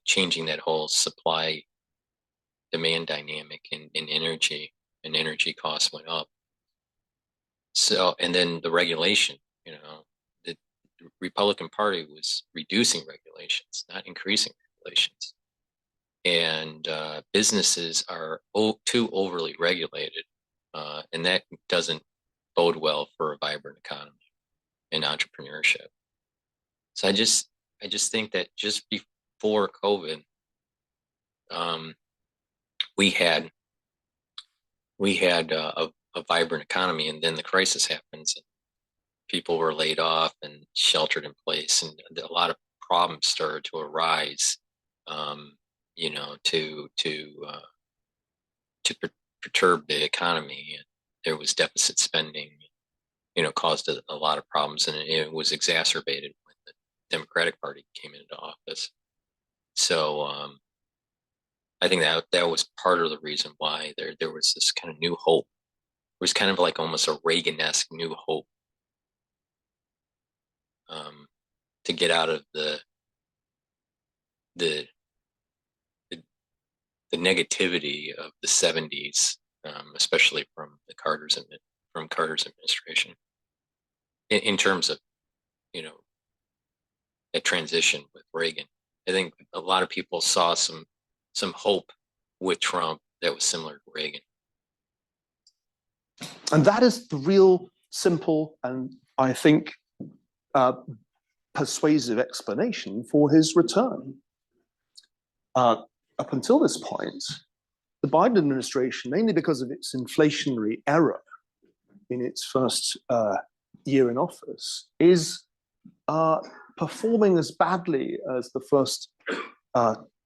changing that whole supply demand dynamic in energy, and energy costs went up. So, and then the regulation, the Republican Party was reducing regulations, not increasing regulations. And businesses are too overly regulated, and that doesn't bode well for a vibrant economy and entrepreneurship. So I just think that just before COVID, we had a vibrant economy, and then the crisis happens, and people were laid off and sheltered in place, and a lot of problems started to arise. To perturb the economy. And there was deficit spending, caused a lot of problems, and it was exacerbated when the Democratic Party came into office. So I think that was part of the reason why there was this kind of new hope. It was kind of like almost a Reagan-esque new hope to get out of the negativity of the 70s, especially from Carter's administration, in terms of that transition with Reagan. I think a lot of people saw some hope with Trump that was similar to Reagan. And that is the real simple and, I think, persuasive explanation for his return. Up until this point, the Biden administration, mainly because of its inflationary error in its first year in office, is performing as badly as the first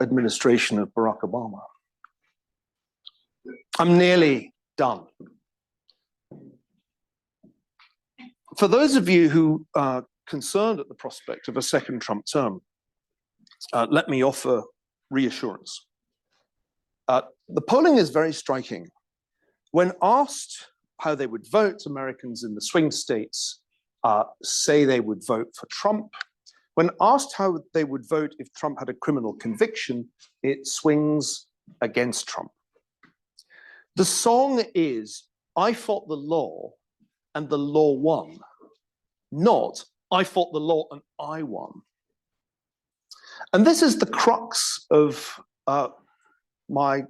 administration of Barack Obama. I'm nearly done. For those of you who are concerned at the prospect of a second Trump term, let me offer reassurance. The polling is very striking. When asked how they would vote, Americans in the swing states say they would vote for Trump. When asked how they would vote if Trump had a criminal conviction, it swings against Trump. The song is, "I fought the law and the law won," not "I fought the law and I won." And this is the crux of my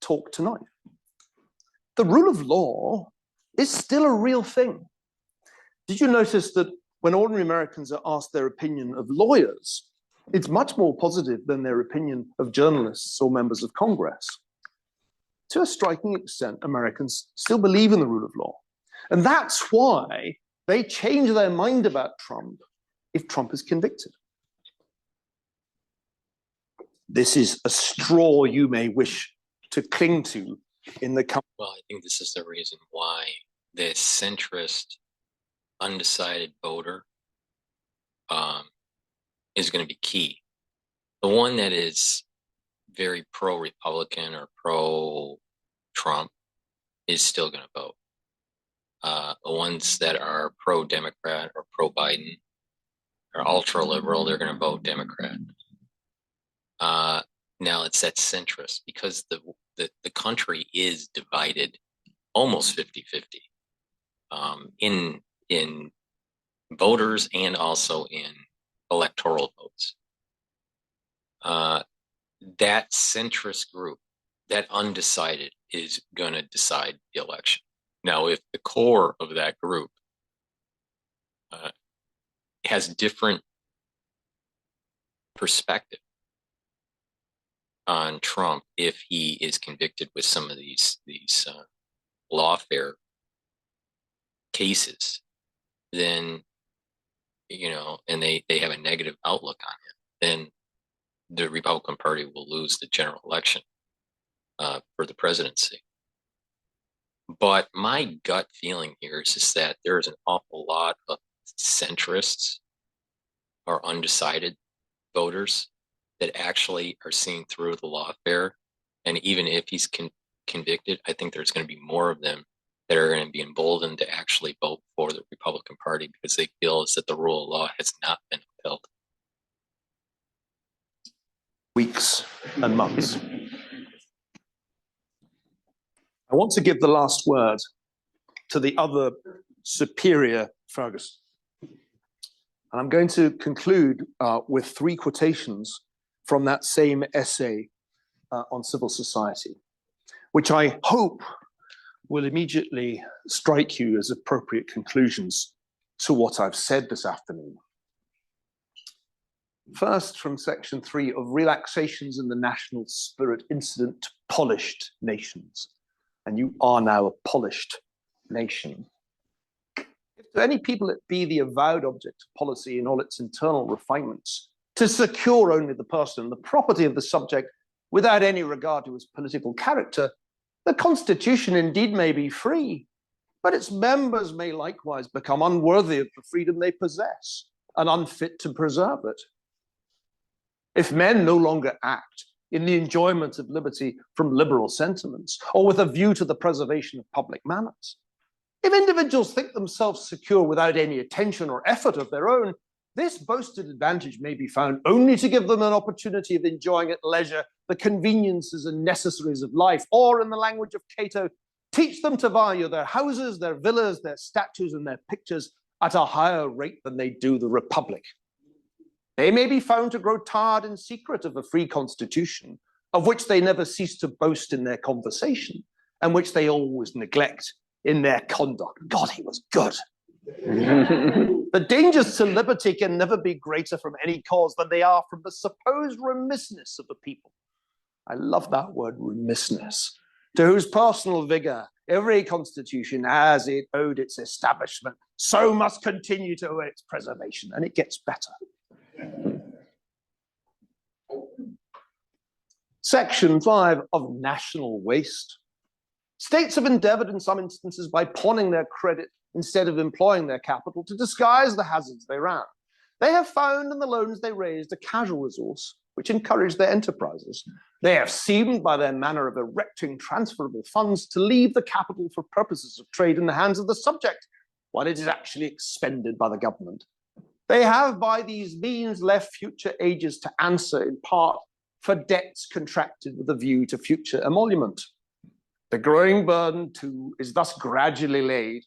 talk tonight. The rule of law is still a real thing. Did you notice that when ordinary Americans are asked their opinion of lawyers, It's much more positive than their opinion of journalists or members of Congress. To a striking extent, Americans still believe in the rule of law. And that's why they change their mind about Trump if Trump is convicted. This is a straw you may wish to cling to in the country. Well, I think this is the reason why the centrist, undecided voter is going to be key. The one that is very pro-Republican or pro-Trump is still going to vote. The ones that are pro-Democrat or pro-Biden or ultra-liberal, they're going to vote Democrat. Now it's that centrist because the country is divided almost 50-50 in voters and also in electoral votes. That centrist group, that undecided, is going to decide the election. Now, if the core of that group has different perspective on Trump, if he is convicted with some of these lawfare cases, then, you know, and they have a negative outlook on him, then the Republican Party will lose the general election for the presidency. But my gut feeling here is just that there is an awful lot of centrists or undecided voters that actually are seeing through the lawfare. And even if he's convicted, I think there's going to be more of them that are going to be emboldened to actually vote for the Republican Party because they feel as that the rule of law has not been upheld. Weeks and months. I want to give the last word to the other superior Ferguson. And I'm going to conclude with 3 quotations from that same essay on civil society, which I hope will immediately strike you as appropriate conclusions to what I've said this afternoon. First, from section 3 of Relaxations in the National Spirit Incident to Polished Nations. And you are now a polished nation. If to any people it be the avowed object of policy in all its internal refinements, to secure only the person and the property of the subject without any regard to his political character, the Constitution indeed may be free, but its members may likewise become unworthy of the freedom they possess and unfit to preserve it. If men no longer act in the enjoyment of liberty from liberal sentiments, or with a view to the preservation of public manners. If individuals think themselves secure without any attention or effort of their own, this boasted advantage may be found only to give them an opportunity of enjoying at leisure the conveniences and necessaries of life, or, in the language of Cato, teach them to value their houses, their villas, their statues, and their pictures at a higher rate than they do the Republic. They may be found to grow tired in secret of a free constitution, of which they never cease to boast in their conversation, and which they always neglect in their conduct. God, he was good. The dangers to liberty can never be greater from any cause than they are from the supposed remissness of a people. I love that word, remissness, to whose personal vigor every constitution, as it owed its establishment, so must continue to owe its preservation, and it gets better. Section 5 of National Waste. States have endeavored in some instances by pawning their credit instead of employing their capital to disguise the hazards they ran. They have found in the loans they raised a casual resource which encouraged their enterprises. They have seemed by their manner of erecting transferable funds to leave the capital for purposes of trade in the hands of the subject, while it is actually expended by the government. They have by these means left future ages to answer in part for debts contracted with a view to future emolument. The growing burden, too, is thus gradually laid.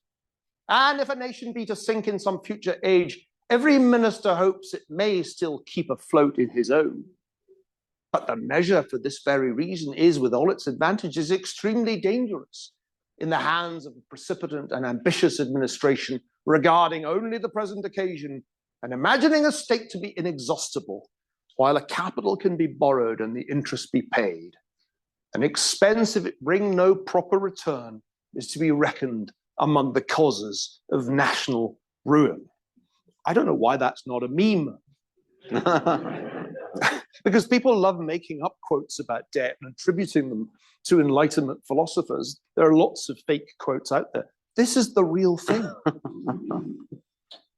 And if a nation be to sink in some future age, every minister hopes it may still keep afloat in his own. But the measure for this very reason is, with all its advantages, extremely dangerous in the hands of a precipitant and ambitious administration regarding only the present occasion and imagining a state to be inexhaustible, while a capital can be borrowed and the interest be paid, an expense if it bring no proper return is to be reckoned among the causes of national ruin. I don't know why that's not a meme. Because people love making up quotes about debt and attributing them to Enlightenment philosophers. There are lots of fake quotes out there. This is the real thing.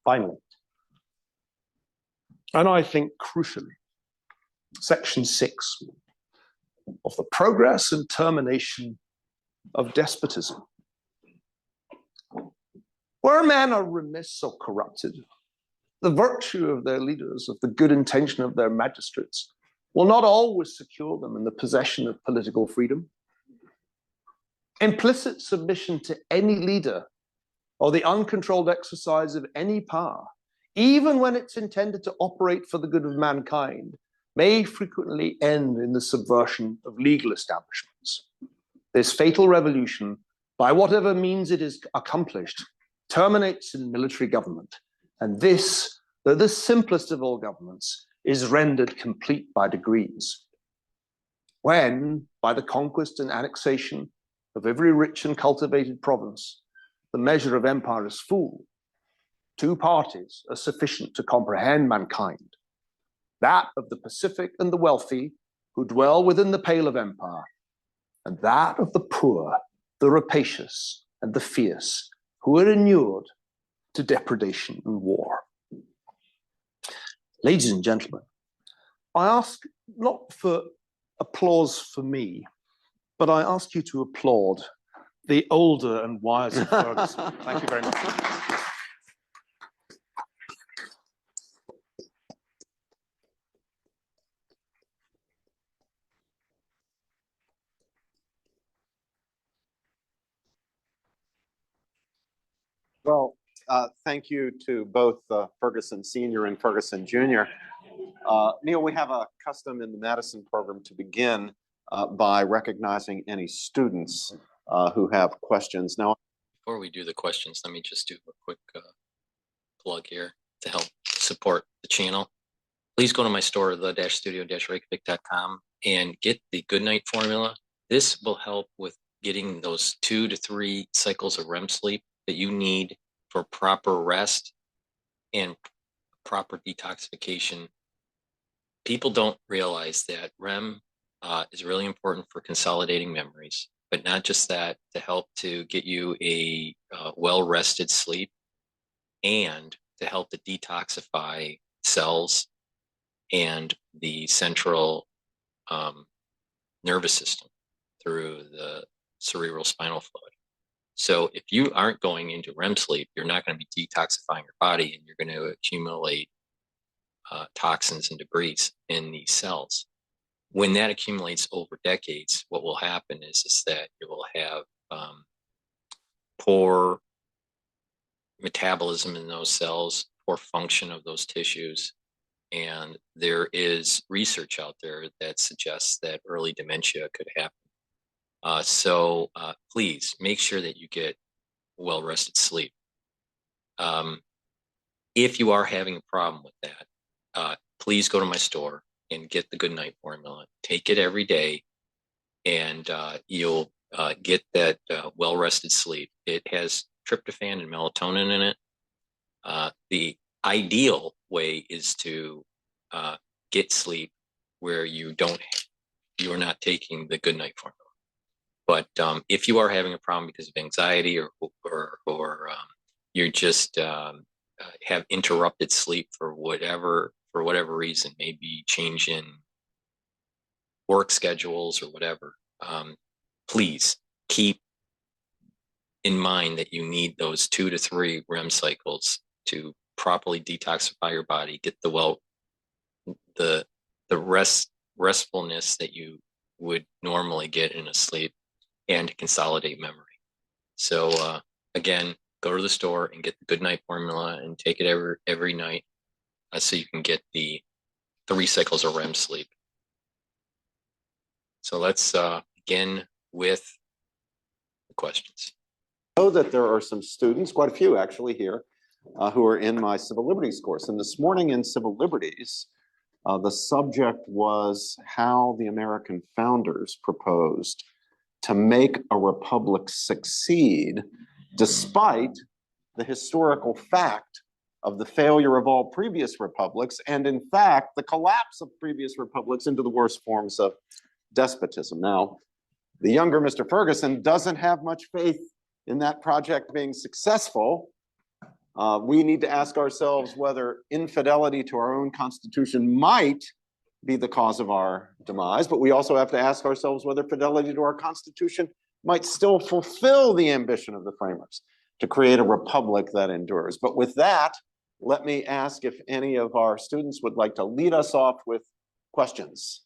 Finally. And I think crucially, Section 6 of the Progress and Termination of Despotism. Where men are remiss or corrupted, the virtue of their leaders, of the good intention of their magistrates, will not always secure them in the possession of political freedom. Implicit submission to any leader or the uncontrolled exercise of any power, even when it's intended to operate for the good of mankind, may frequently end in the subversion of legal establishments. This fatal revolution, by whatever means it is accomplished, terminates in military government. And this, though the simplest of all governments, is rendered complete by degrees. When, by the conquest and annexation of every rich and cultivated province, the measure of empire is full, two parties are sufficient to comprehend mankind, that of the pacific and the wealthy who dwell within the pale of empire, and that of the poor, the rapacious, and the fierce, who are inured to depredation and war. Ladies and gentlemen, I ask not for applause for me, but I ask you to applaud the older and wiser Ferguson. Thank you very much. Well, thank you to both Ferguson Sr. and Ferguson Jr. Neil, we have a custom in the Madison program to begin by recognizing any students who have questions. Now, Before we do the questions, let me just do a quick plug here to help support the channel. Please go to my store, the-studio-reykjavik.com, and get the Goodnight formula. This will help with getting those 2 to 3 cycles of REM sleep that you need for proper rest and proper detoxification. People don't realize that REM is really important for consolidating memories, but not just that, to help to get you a well-rested sleep and to help to detoxify cells and the central nervous system through the cerebral spinal fluid. So if you aren't going into REM sleep, you're not going to be detoxifying your body, and you're going to accumulate toxins and debris in these cells. When that accumulates over decades, what will happen is that you will have poor metabolism in those cells, poor function of those tissues. And there is research out there that suggests that early dementia could happen. So please make sure that you get well-rested sleep. If you are having a problem with that, please go to my store and get the Goodnight formula. Take it every day, and you'll get that well-rested sleep. It has tryptophan and melatonin in it. The ideal way is to get sleep where you're not taking the Goodnight formula. But if you are having a problem because of anxiety or you're just have interrupted sleep for whatever reason, maybe change in work schedules or whatever, please keep in mind that you need those 2 to 3 REM cycles to properly detoxify your body, get the restfulness that you would normally get in a sleep, and to consolidate memory. So again, go to the store and get the Goodnight formula and take it every night so you can get the 3 cycles of REM sleep. So let's begin with the questions. I know that there are some students, quite a few actually here, who are in my civil liberties course. And this morning in civil liberties, The subject was how the American founders proposed to make a republic succeed despite the historical fact of the failure of all previous republics, and in fact, the collapse of previous republics into the worst forms of despotism. Now, the younger Mr. Ferguson doesn't have much faith in that project being successful. We need to ask ourselves whether infidelity to our own constitution might be the cause of our demise, but we also have to ask ourselves whether fidelity to our constitution might still fulfill the ambition of the framers to create a republic that endures. But with that, let me ask if any of our students would like to lead us off with questions.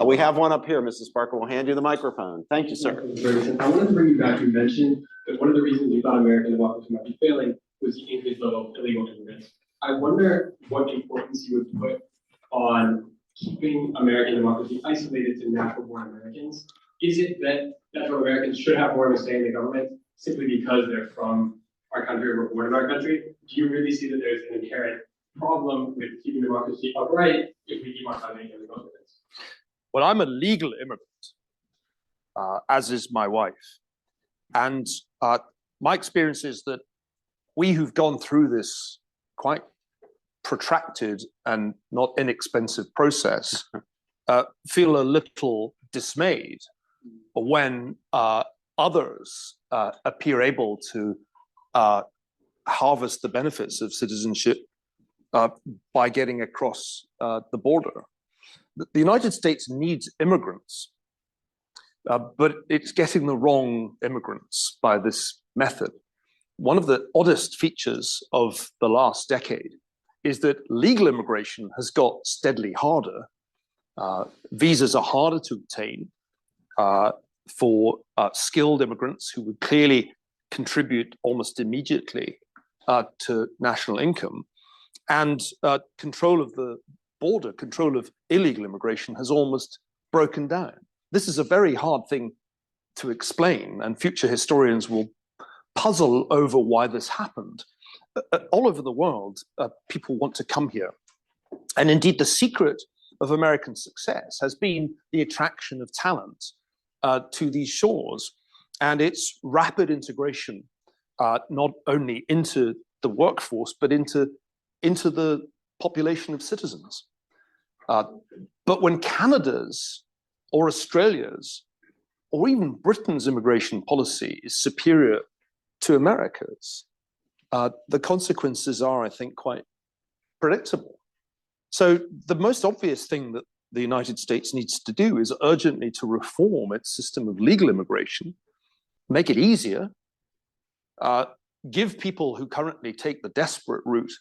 We have one up here. Mrs. Parker will hand you the microphone. Thank you, sir. I wanted to bring you back. You mentioned that one of the reasons you thought American democracy might be failing was the increased level of illegal immigrants. I wonder what importance you would put on keeping American democracy isolated to natural-born Americans. Is it that natural Americans should have more of a say in the government simply because they're from our country or were born in our country? Do you really see that there's an inherent problem with keeping democracy upright if we keep on having illegal immigrants? Well, I'm a legal immigrant, as is my wife. And my experience is that we who've gone through this quite protracted and not inexpensive process feel a little dismayed when others appear able to harvest the benefits of citizenship by getting across the border. The United States needs immigrants, but it's getting the wrong immigrants by this method. One of the oddest features of the last decade is that legal immigration has got steadily harder. Visas are harder to obtain for skilled immigrants who would clearly contribute almost immediately to national income. And control of the border, control of illegal immigration has almost broken down. This is a very hard thing to explain, and future historians will puzzle over why this happened. All over the world, people want to come here. And indeed, the secret of American success has been the attraction of talent to these shores and its rapid integration, not only into the workforce, but into the population of citizens. But when Canada's or Australia's or even Britain's immigration policy is superior to America's, the consequences are, I think, quite predictable. So the most obvious thing that the United States needs to do is urgently to reform its system of legal immigration, make it easier, give people who currently take the desperate route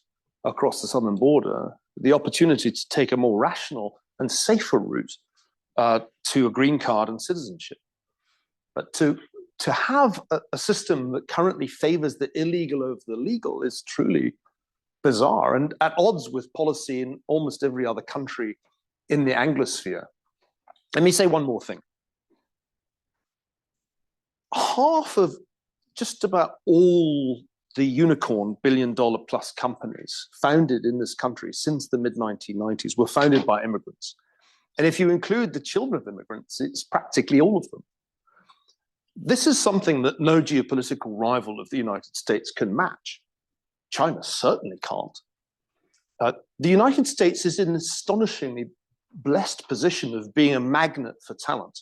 across the southern border the opportunity to take a more rational and safer route to a green card and citizenship. But to have a system that currently favors the illegal over the legal is truly bizarre and at odds with policy in almost every other country in the Anglosphere. Let me say one more thing. Half of just about all the unicorn billion-dollar plus companies founded in this country since the mid-1990s were founded by immigrants. And if you include the children of immigrants, it's practically all of them. This is something that no geopolitical rival of the United States can match. China certainly can't. The United States is in an astonishingly blessed position of being a magnet for talent.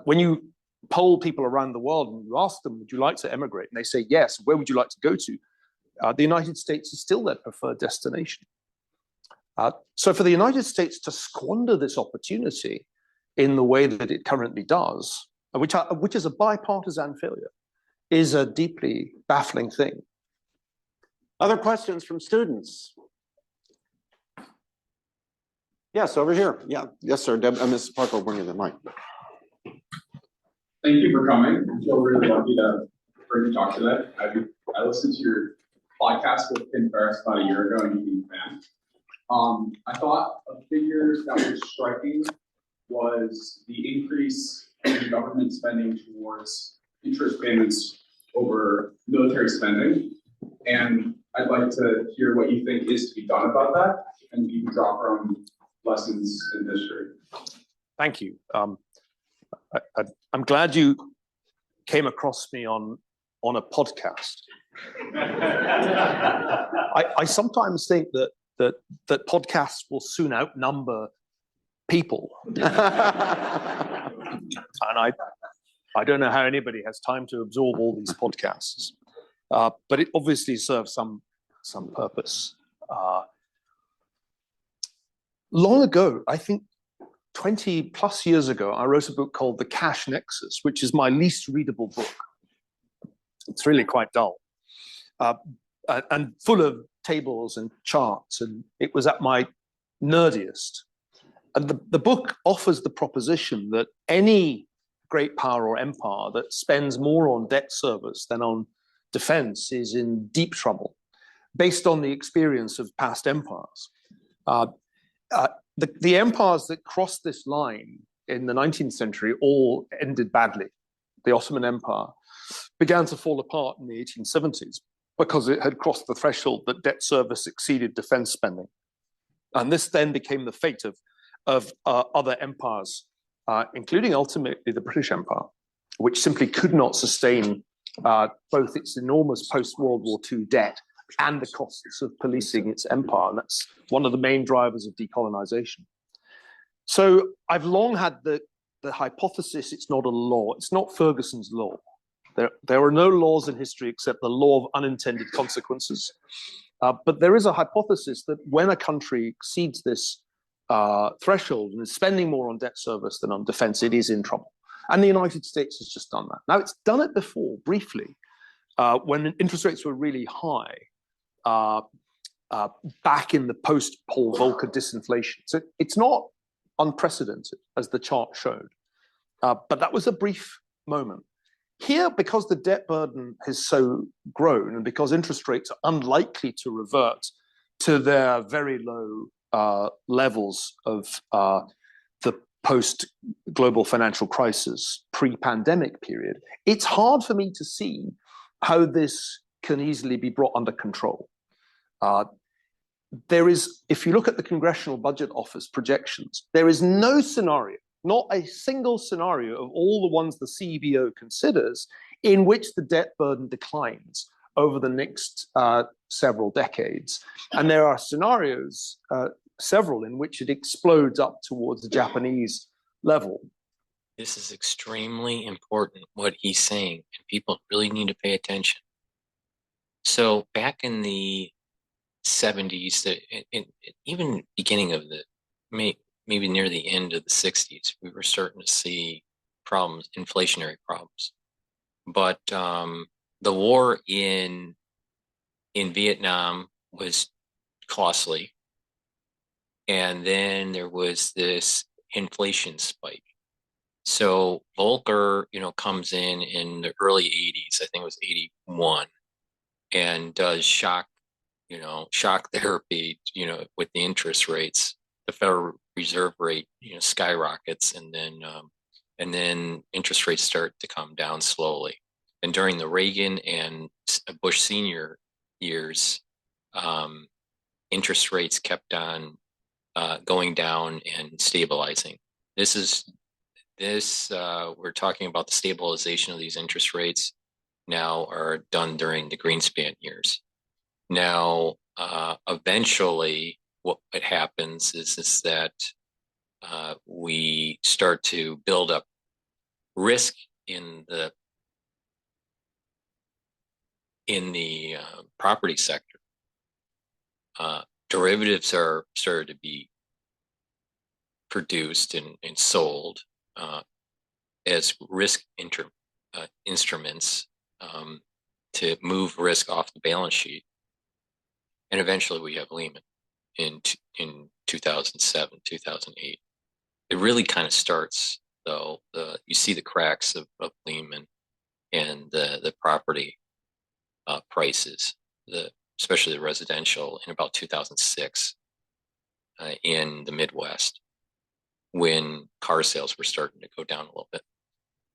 When you poll people around the world and you ask them, would you like to emigrate? And they say, yes, where would you like to go to? The United States is still their preferred destination. So for the United States to squander this opportunity in the way that it currently does, which is a bipartisan failure, is a deeply baffling thing. Other questions from students? Yes, over here. Yeah, yes, sir. Mrs. Parker will bring you the mic. Thank you for coming. I feel really lucky to hear you talk today. I listened to your podcast with Tim Ferriss about a year ago, and you being a fan. I thought a figure that was striking was the increase in government spending towards interest payments over military spending. And I'd like to hear what you think is to be done about that. And you can draw from lessons in history? Thank you. I'm glad you came across me on a podcast. I sometimes think that podcasts will soon outnumber people, and I don't know how anybody has time to absorb all these podcasts, but it obviously serves some purpose. Long ago, I think 20 plus years ago, I wrote a book called The Cash Nexus, which is my least readable book. It's really quite dull and full of tables and charts, and it was at my nerdiest. And the book offers the proposition that any great power or empire that spends more on debt service than on defense is in deep trouble, based on the experience of past empires. The empires that crossed this line in the 19th century all ended badly. The Ottoman Empire began to fall apart in the 1870s because it had crossed the threshold that debt service exceeded defense spending. And this then became the fate of other empires, including ultimately the British Empire, which simply could not sustain both its enormous post-World War II debt and the costs of policing its empire. And that's one of the main drivers of decolonization. So I've long had the hypothesis it's not a law. It's not Ferguson's law. There are no laws in history except the law of unintended consequences. But there is a hypothesis that when a country exceeds this threshold and is spending more on debt service than on defense, it is in trouble. And the United States has just done that. Now, it's done it before, briefly, when interest rates were really high, back in the post-Paul Volcker disinflation. So it's not unprecedented, as the chart showed. But that was a brief moment. Here, because the debt burden has so grown and because interest rates are unlikely to revert to their very low levels of the post-global financial crisis pre-pandemic period, it's hard for me to see how this can easily be brought under control. There is, if you look at the Congressional Budget Office projections, there is no scenario, not a single scenario of all the ones the CBO considers, in which the debt burden declines over the next several decades. And there are scenarios, several, in which it explodes up towards the Japanese level. This is extremely important, what he's saying, and people really need to pay attention. So back in the 70s, even beginning of the, maybe near the end of the 60s, we were starting to see problems, inflationary problems. But the war in Vietnam was costly. And then there was this inflation spike. So Volcker, comes in the early 80s, I think it was 81, and does shock therapy, with the interest rates. The Federal Reserve rate, skyrockets, and then interest rates start to come down slowly. And during the Reagan and Bush Senior years, interest rates kept on going down and stabilizing. We're talking about the stabilization of these interest rates now are done during the Greenspan years. Now, eventually, what happens is that we start to build up risk in the property sector. Derivatives are started to be produced and sold as risk instruments to move risk off the balance sheet. And eventually we have Lehman in 2007, 2008. It really kind of starts, though, you see the cracks of Lehman and the property prices, especially the residential, in about 2006 in the Midwest, when car sales were starting to go down a little bit.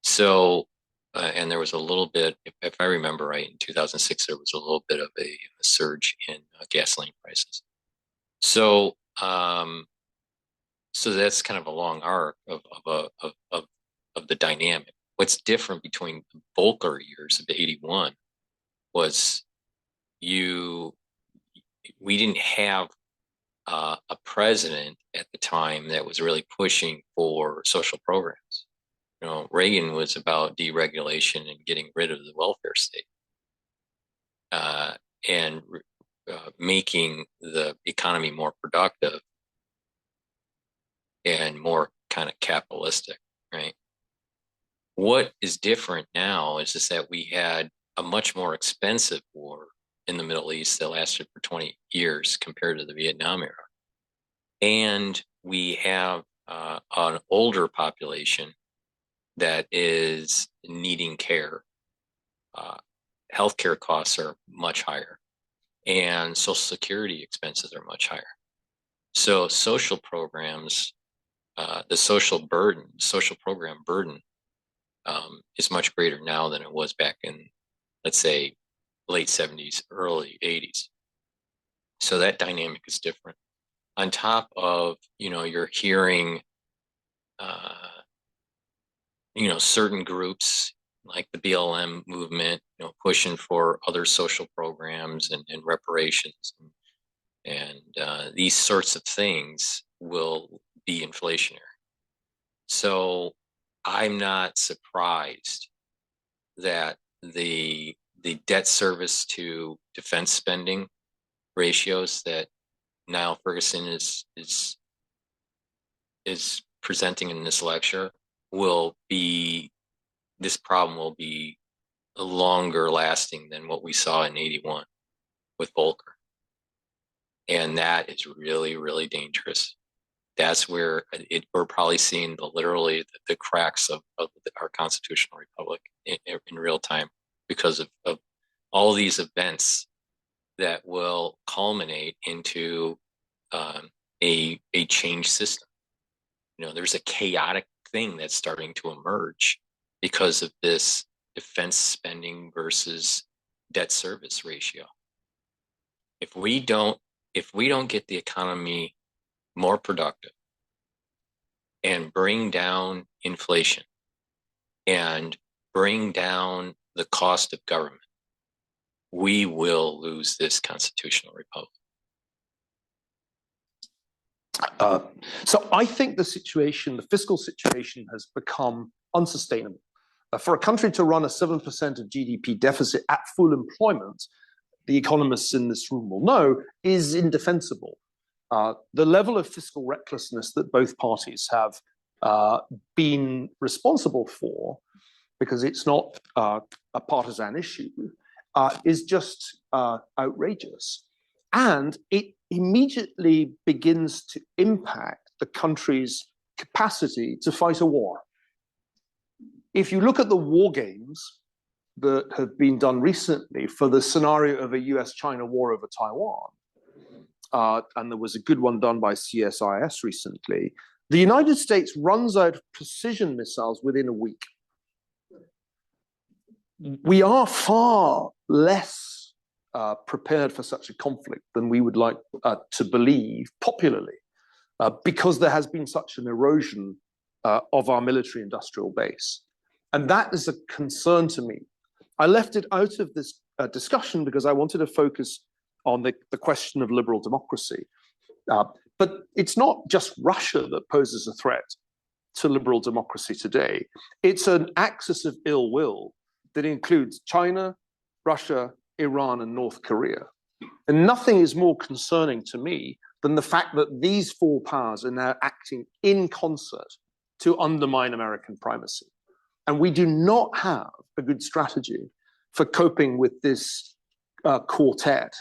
So, and there was a little bit, if I remember right, in 2006, there was a little bit of a surge in gasoline prices. So So that's kind of a long arc of the dynamic. What's different between the Volcker years of '81 was we didn't have a president at the time that was really pushing for social programs. You know, Reagan was about deregulation and getting rid of the welfare state, and making the economy more productive and more kind of capitalistic, right? What is different now is just that we had a much more expensive war in the Middle East that lasted for 20 years compared to the Vietnam era. And we have an older population that is needing care. Healthcare costs are much higher, and Social Security expenses are much higher. So social programs, the social program burden is much greater now than it was back in, let's say, late 70s, early 80s. So that dynamic is different. On top of, you're hearing, certain groups like the BLM movement, pushing for other social programs and reparations. And these sorts of things will be inflationary. So I'm not surprised that the debt service to defense spending ratios that Niall Ferguson is presenting in this lecture this problem will be longer lasting than what we saw in '81 with Volcker. And that is really, really dangerous. That's where we're probably seeing literally the cracks of our constitutional republic in real time because of all these events that will culminate into a changed system. There's a chaotic thing that's starting to emerge because of this defense spending versus debt service ratio. If we don't get the economy more productive and bring down inflation and bring down the cost of government, we will lose this constitutional republic. So I think the fiscal situation has become unsustainable. For a country to run a 7% of GDP deficit at full employment, the economists in this room will know, is indefensible. The level of fiscal recklessness that both parties have been responsible for, because it's not a partisan issue, is just outrageous. And it immediately begins to impact the country's capacity to fight a war. If you look at the war games that have been done recently for the scenario of a US-China war over Taiwan, and there was a good one done by CSIS recently, the United States runs out of precision missiles within a week. We are far less prepared for such a conflict than we would like to believe popularly, because there has been such an erosion of our military-industrial base. And that is a concern to me. I left it out of this discussion because I wanted to focus on the question of liberal democracy. But it's not just Russia that poses a threat to liberal democracy today. It's an axis of ill will that includes China, Russia, Iran, and North Korea. And nothing is more concerning to me than the fact that these four powers are now acting in concert to undermine American primacy. And we do not have a good strategy for coping with this quartet.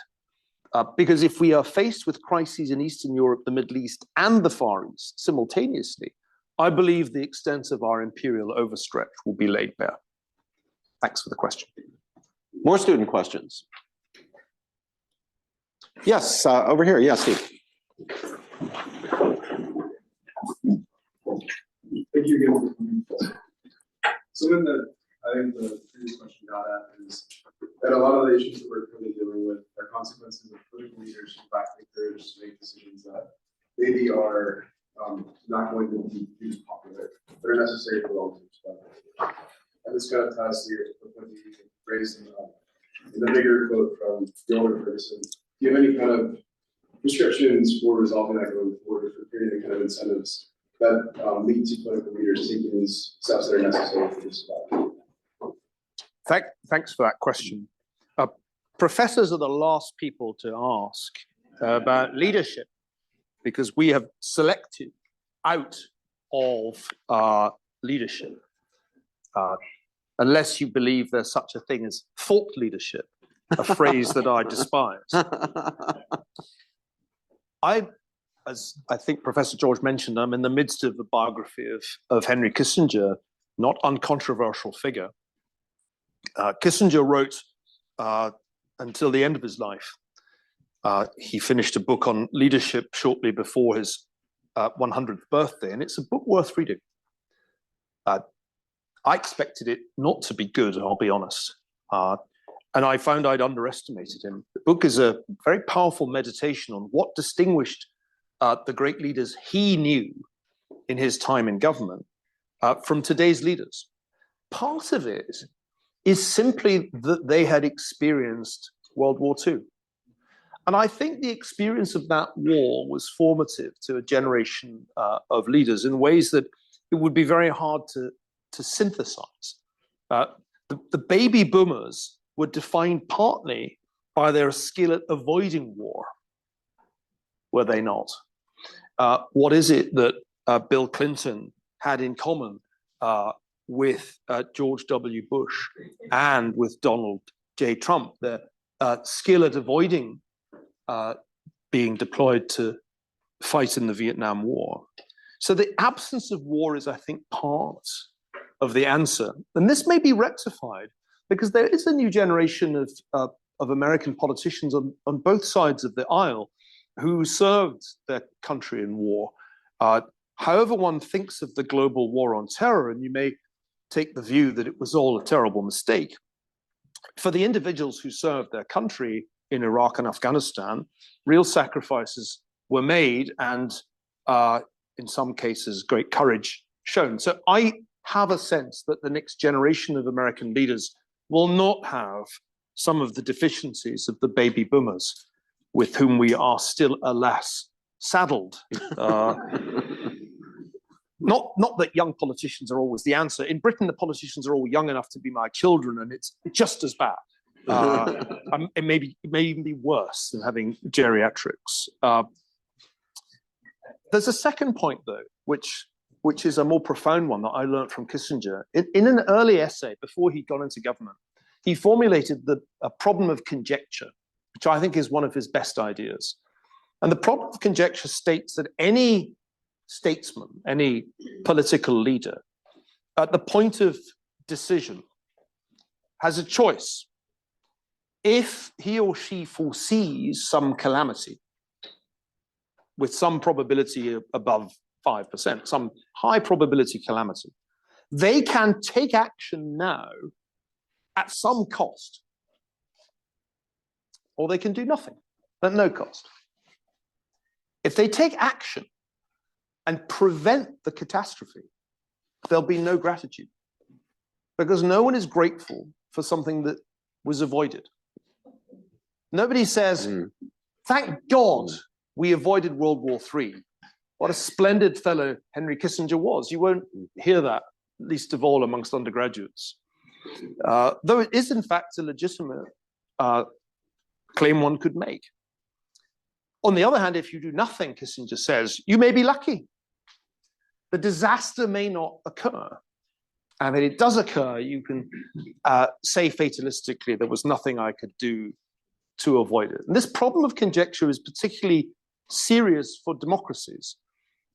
Because if we are faced with crises in Eastern Europe, the Middle East, and the Far East simultaneously, I believe the extent of our imperial overstretch will be laid bare. Thanks for the question. More student questions. Yes, over here. Yes, Steve. Thank you again. Something that I think the previous question got at is that a lot of the issues that we're currently dealing with are consequences of political leaders who lack the courage to make decisions that maybe are not going to be too popular, but are necessary for long-term survival. And this kind of ties to the point that you raised in the bigger quote from the older Ferguson. Do you have any kind of prescriptions for resolving that going forward, for creating kind of incentives that lead to political leaders taking these steps that are necessary for this survival? Thanks for that question. Professors are the last people to ask about leadership, because we have selected out of leadership, unless you believe there's such a thing as thought leadership, a phrase that I despise. As I think Professor George mentioned, I'm in the midst of the biography of Henry Kissinger, not uncontroversial figure. Kissinger wrote until the end of his life. He finished a book on leadership shortly before his 100th birthday, and it's a book worth reading. I expected it not to be good, I'll be honest. And I found I'd underestimated him. The book is a very powerful meditation on what distinguished the great leaders he knew in his time in government from today's leaders. Part of it is simply that they had experienced World War II. And I think the experience of that war was formative to a generation of leaders in ways that it would be very hard to synthesize. The baby boomers were defined partly by their skill at avoiding war, were they not? What is it that Bill Clinton had in common with George W. Bush and with Donald J. Trump? Their skill at avoiding being deployed to fight in the Vietnam War. So the absence of war is, I think, part of the answer. And this may be rectified because there is a new generation of American politicians on both sides of the aisle who served their country in war. However one thinks of the global war on terror, and you may take the view that it was all a terrible mistake, for the individuals who served their country in Iraq and Afghanistan, real sacrifices were made and in some cases, great courage shown. So I have a sense that the next generation of American leaders will not have some of the deficiencies of the baby boomers with whom we are still, alas, saddled. Not that young politicians are always the answer. In Britain, the politicians are all young enough to be my children, and it's just as bad. It may even be worse than having geriatrics. There's a second point, though, which is a more profound one that I learned from Kissinger. In an early essay, before he'd gone into government, he formulated a problem of conjecture, which I think is one of his best ideas. And the problem of conjecture states that any statesman, any political leader, at the point of decision, has a choice. If he or she foresees some calamity, with some probability above 5%, some high probability calamity, they can take action now at some cost, or they can do nothing at no cost. If they take action and prevent the catastrophe, there'll be no gratitude, because no one is grateful for something that was avoided. Nobody says, thank God we avoided World War III. What a splendid fellow Henry Kissinger was. You won't hear that, least of all amongst undergraduates. Though it is in fact a legitimate claim one could make. On the other hand, if you do nothing, Kissinger says, you may be lucky. The disaster may not occur. And if it does occur, you can say fatalistically, there was nothing I could do to avoid it. And this problem of conjecture is particularly serious for democracies,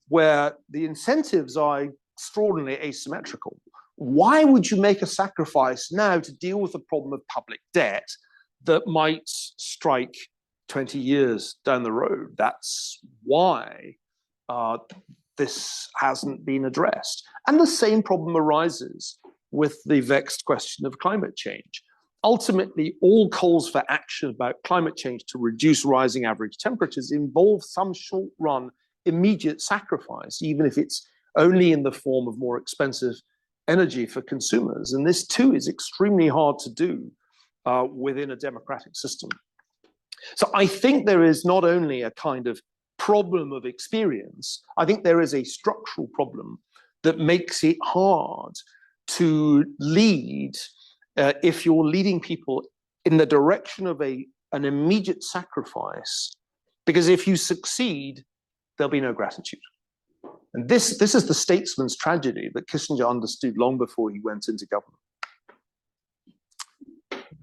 where the incentives are extraordinarily asymmetrical. Why would you make a sacrifice now to deal with the problem of public debt that might strike 20 years down the road? That's why this hasn't been addressed. And the same problem arises with the vexed question of climate change. Ultimately, all calls for action about climate change to reduce rising average temperatures involve some short-run immediate sacrifice, even if it's only in the form of more expensive energy for consumers. And this too is extremely hard to do within a democratic system. So I think there is not only a kind of problem of experience, I think there is a structural problem that makes it hard to lead if you're leading people in the direction of an immediate sacrifice, because if you succeed, there'll be no gratitude. And this is the statesman's tragedy that Kissinger understood long before he went into government.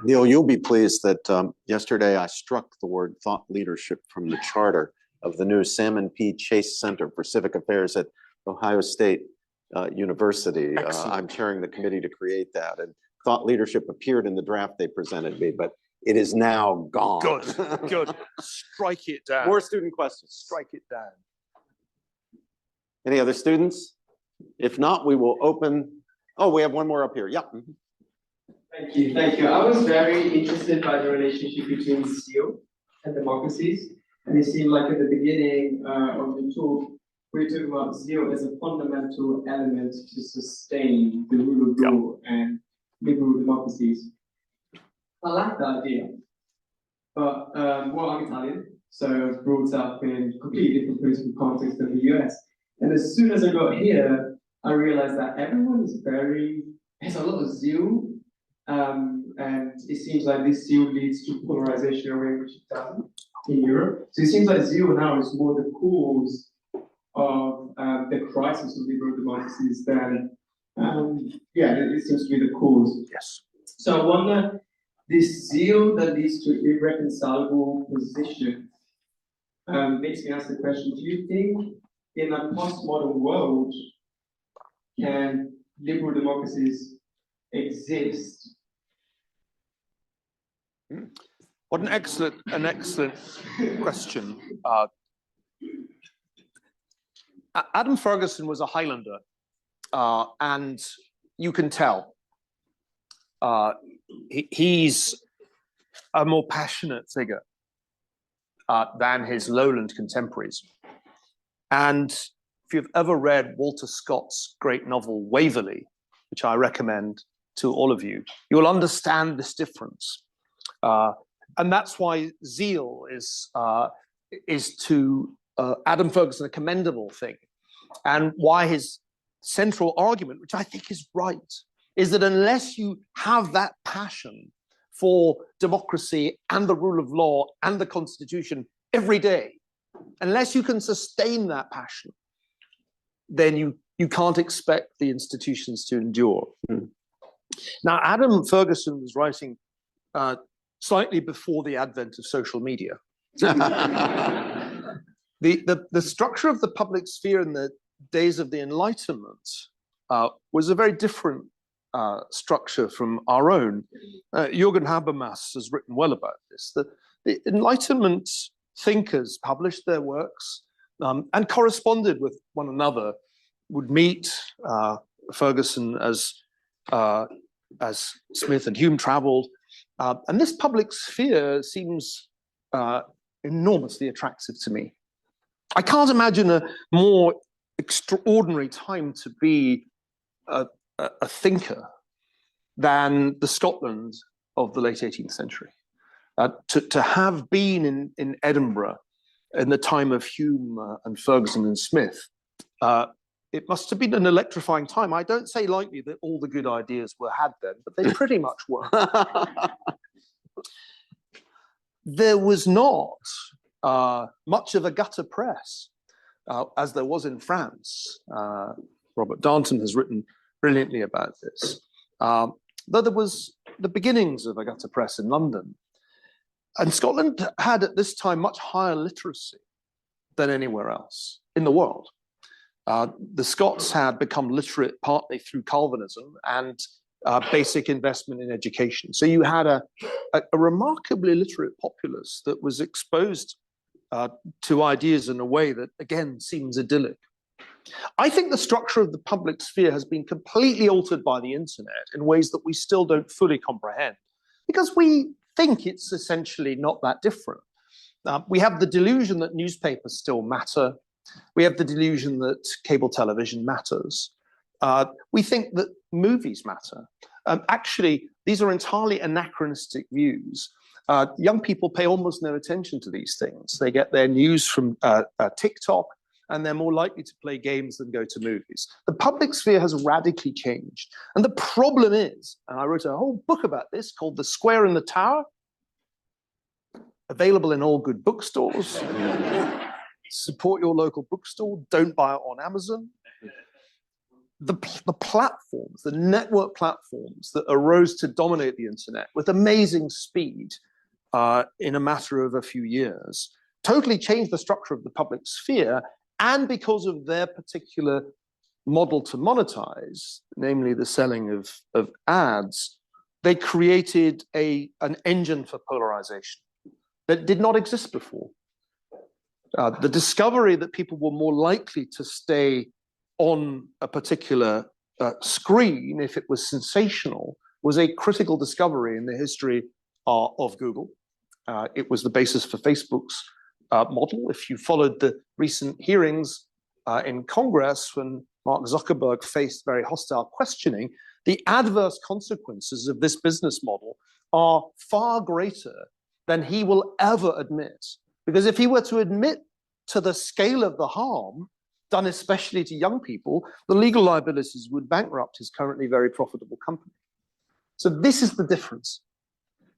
Niall, you'll be pleased that yesterday I struck the word thought leadership from the charter of the new Salmon P. Chase Center for Civic Affairs at Ohio State University. I'm chairing the committee to create that, and thought leadership appeared in the draft they presented me, but it is now gone. Good, good. Strike it down. More student questions. Strike it down. Any other students? If not, we will open. Oh, we have one more up here. Yeah. Thank you. Thank you. I was very interested by the relationship between zeal and democracies. And it seemed like at the beginning of the talk, we were talking about zeal as a fundamental element to sustain the rule of law and liberal democracies. I like that idea. But well, I'm Italian, so I was brought up in a completely different political context than the US. And as soon as I got here, I realized that everyone has a lot of zeal. And it seems like this zeal leads to polarization away, which it doesn't in Europe. So it seems like zeal now is more the cause of the crisis of liberal democracies than, it seems to be the cause. Yes. So I wonder, this zeal that leads to irreconcilable positions makes me ask the question, do you think in a postmodern world, can liberal democracies exist? What an excellent question. Adam Ferguson was a Highlander, and you can tell he's a more passionate figure than his lowland contemporaries. And if you've ever read Walter Scott's great novel Waverley, which I recommend to all of you, you'll understand this difference. And that's why zeal is to Adam Ferguson a commendable thing, and why his central argument, which I think is right, is that unless you have that passion for democracy and the rule of law and the Constitution every day, unless you can sustain that passion, then you can't expect the institutions to endure. Now, Adam Ferguson was writing slightly before the advent of social media. The structure of the public sphere in the days of the Enlightenment was a very different structure from our own. Jürgen Habermas has written well about this. The Enlightenment thinkers published their works and corresponded with one another, would meet Ferguson as Smith and Hume traveled. And this public sphere seems enormously attractive to me. I can't imagine a more extraordinary time to be a thinker than the Scotland of the late 18th century. To have been in Edinburgh in the time of Hume and Ferguson and Smith, it must have been an electrifying time. I don't say lightly that all the good ideas were had then, but they pretty much were. There was not much of a gutter press, as there was in France. Robert Darnton has written brilliantly about this. Though there was the beginnings of a gutter press in London. And Scotland had at this time much higher literacy than anywhere else in the world. The Scots had become literate partly through Calvinism and basic investment in education. So you had a remarkably literate populace that was exposed to ideas in a way that, again, seems idyllic. I think the structure of the public sphere has been completely altered by the internet in ways that we still don't fully comprehend, because we think it's essentially not that different. We have the delusion that newspapers still matter, We have the delusion that cable television matters. We think that movies matter. Actually, these are entirely anachronistic views. Young people pay almost no attention to these things. They get their news from TikTok, and they're more likely to play games than go to movies. The public sphere has radically changed. And the problem is, and I wrote a whole book about this called The Square and the Tower, available in all good bookstores. Support your local bookstore. Don't buy it on Amazon. The platforms, the network platforms that arose to dominate the internet with amazing speed in a matter of a few years totally changed the structure of the public sphere. And because of their particular model to monetize, namely the selling of ads, they created an engine for polarization that did not exist before. The discovery that people were more likely to stay on a particular screen if it was sensational was a critical discovery in the history of Google. It was the basis for Facebook's model. If you followed the recent hearings in Congress when Mark Zuckerberg faced very hostile questioning, the adverse consequences of this business model are far greater than he will ever admit. Because if he were to admit to the scale of the harm done especially to young people, the legal liabilities would bankrupt his currently very profitable company. So this is the difference.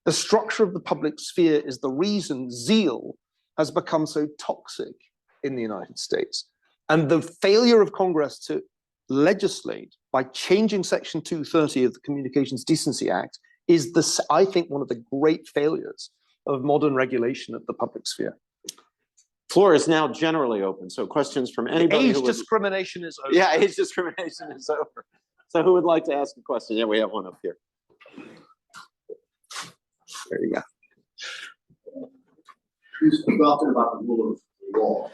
The structure of the public sphere is the reason zeal has become so toxic in the United States. And the failure of Congress to legislate by changing Section 230 of the Communications Decency Act is, I think, one of the great failures of modern regulation of the public sphere. Floor is now generally open, so questions from anybody. Age discrimination is over. Yeah, age discrimination is over. So who would like to ask a question? Yeah, we have one up here. There you go. You speak often about the rule of law.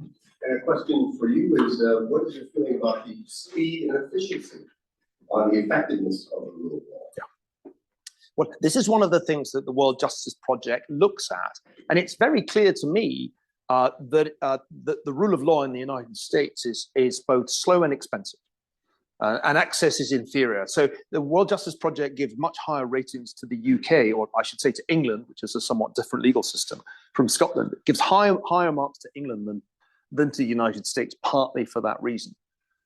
And a question for you is, what is your feeling about the speed and efficiency on the effectiveness of the rule of law? Yeah. Well, this is one of the things that the World Justice Project looks at. And it's very clear to me that the rule of law in the United States is both slow and expensive. And access is inferior. So the World Justice Project gives much higher ratings to the UK, or I should say to England, which is a somewhat different legal system from Scotland. It gives higher marks to England than to the United States, partly for that reason.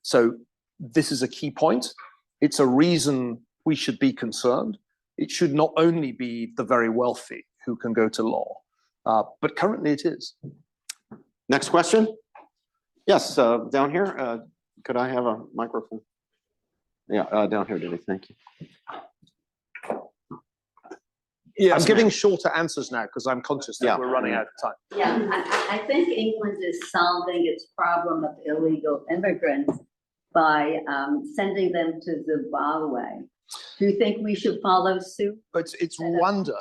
So this is a key point. It's a reason we should be concerned. It should not only be the very wealthy who can go to law, but currently it is. Next question. Yes, down here. Could I have a microphone? Yeah, down here, Denny. Thank you. Yeah, I'm giving shorter answers now because I'm conscious that we're running out of time. Yeah, I think England is solving its problem of illegal immigrants by sending them to Zimbabwe. Do you think we should follow suit? It's Rwanda.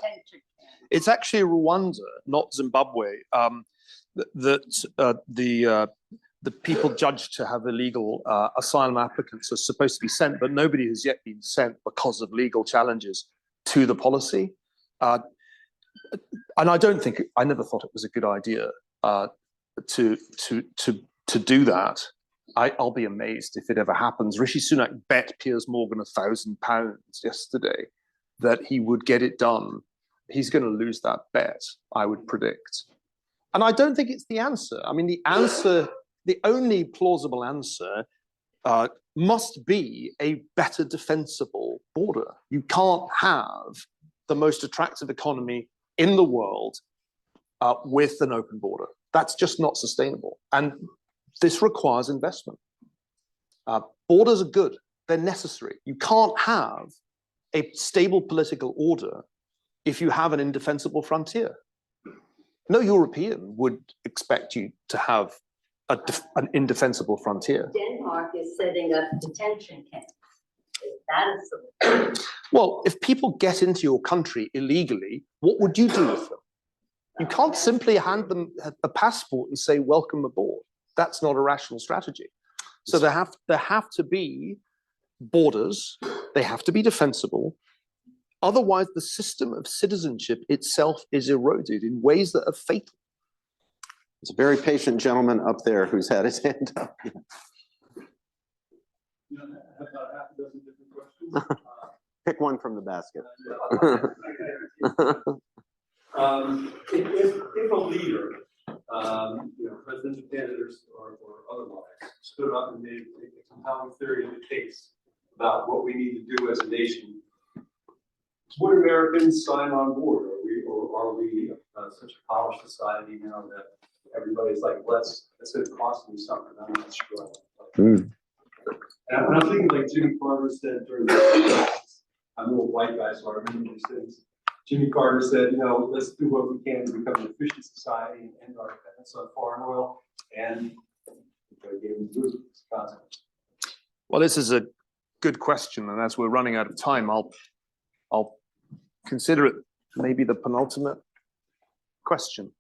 It's actually Rwanda, not Zimbabwe. The people judged to have illegal asylum applicants are supposed to be sent, but nobody has yet been sent because of legal challenges to the policy. And I never thought it was a good idea to do that. I'll be amazed if it ever happens. Rishi Sunak bet Piers Morgan £1,000 yesterday that he would get it done. He's going to lose that bet, I would predict. And I don't think it's the answer. I mean, the only plausible answer must be a better defensible border. You can't have the most attractive economy in the world with an open border. That's just not sustainable. And this requires investment. Borders are good. They're necessary. You can't have a stable political order if you have an indefensible frontier. No European would expect you to have an indefensible frontier. Denmark is setting up detention camps. That is the... Well, if people get into your country illegally, what would you do with them? You can't simply hand them a passport and say, welcome aboard. That's not a rational strategy. So there have to be borders. They have to be defensible. Otherwise, the system of citizenship itself is eroded in ways that are fatal. There's a very patient gentleman up there who's had his hand up. About half a dozen different questions. Pick one from the basket. If a leader, presidential candidates or otherwise, stood up and made a compelling theory of the case about what we need to do as a nation, would Americans sign on board? Are we such a polished society now that everybody's like, it's going to cost me something? I'm not sure. And I'm thinking like Jimmy Carter said during the I'm an old white guy, so I remember these things. Jimmy Carter said, let's do what we can to become an efficient society and end our dependence on foreign oil. And they gave him the consequence. Well, this is a good question, and as we're running out of time, I'll consider it maybe the penultimate question.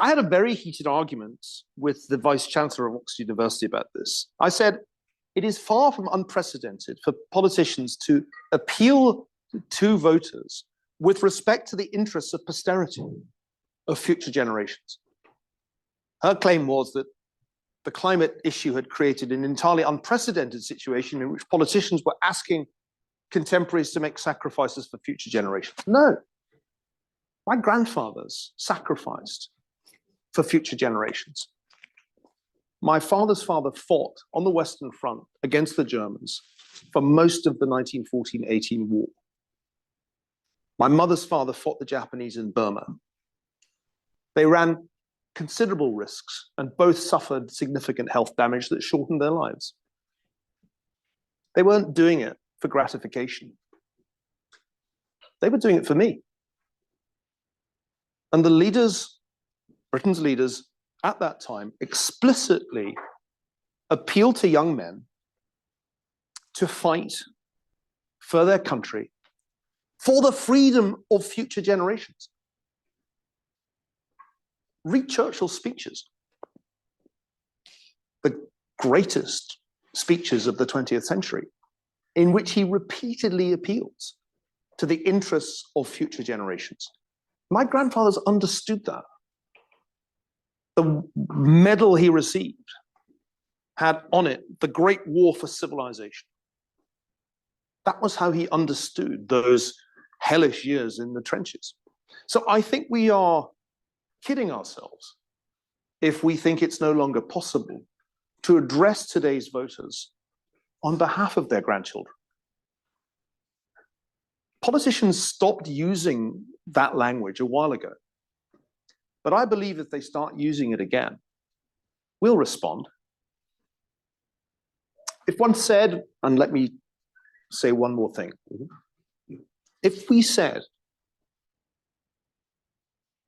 I had a very heated argument with the Vice Chancellor of Oxford University about this. I said, it is far from unprecedented for politicians to appeal to voters with respect to the interests of posterity, of future generations. Her claim was that the climate issue had created an entirely unprecedented situation in which politicians were asking contemporaries to make sacrifices for future generations. No, my grandfathers sacrificed for future generations. My father's father fought on the Western Front against the Germans for most of the 1914-18 war. My mother's father fought the Japanese in Burma. They ran considerable risks and both suffered significant health damage that shortened their lives. They weren't doing it for gratification. They were doing it for me. And the leaders, Britain's leaders at that time, explicitly appealed to young men to fight for their country, for the freedom of future generations. Read Churchill's speeches, the greatest speeches of the 20th century, in which he repeatedly appeals to the interests of future generations. My grandfathers understood that. The medal he received had on it the Great War for Civilization. That was how he understood those hellish years in the trenches. So I think we are kidding ourselves if we think it's no longer possible to address today's voters on behalf of their grandchildren. Politicians stopped using that language a while ago. But I believe if they start using it again, we'll respond. If one said, and let me say one more thing. If we said,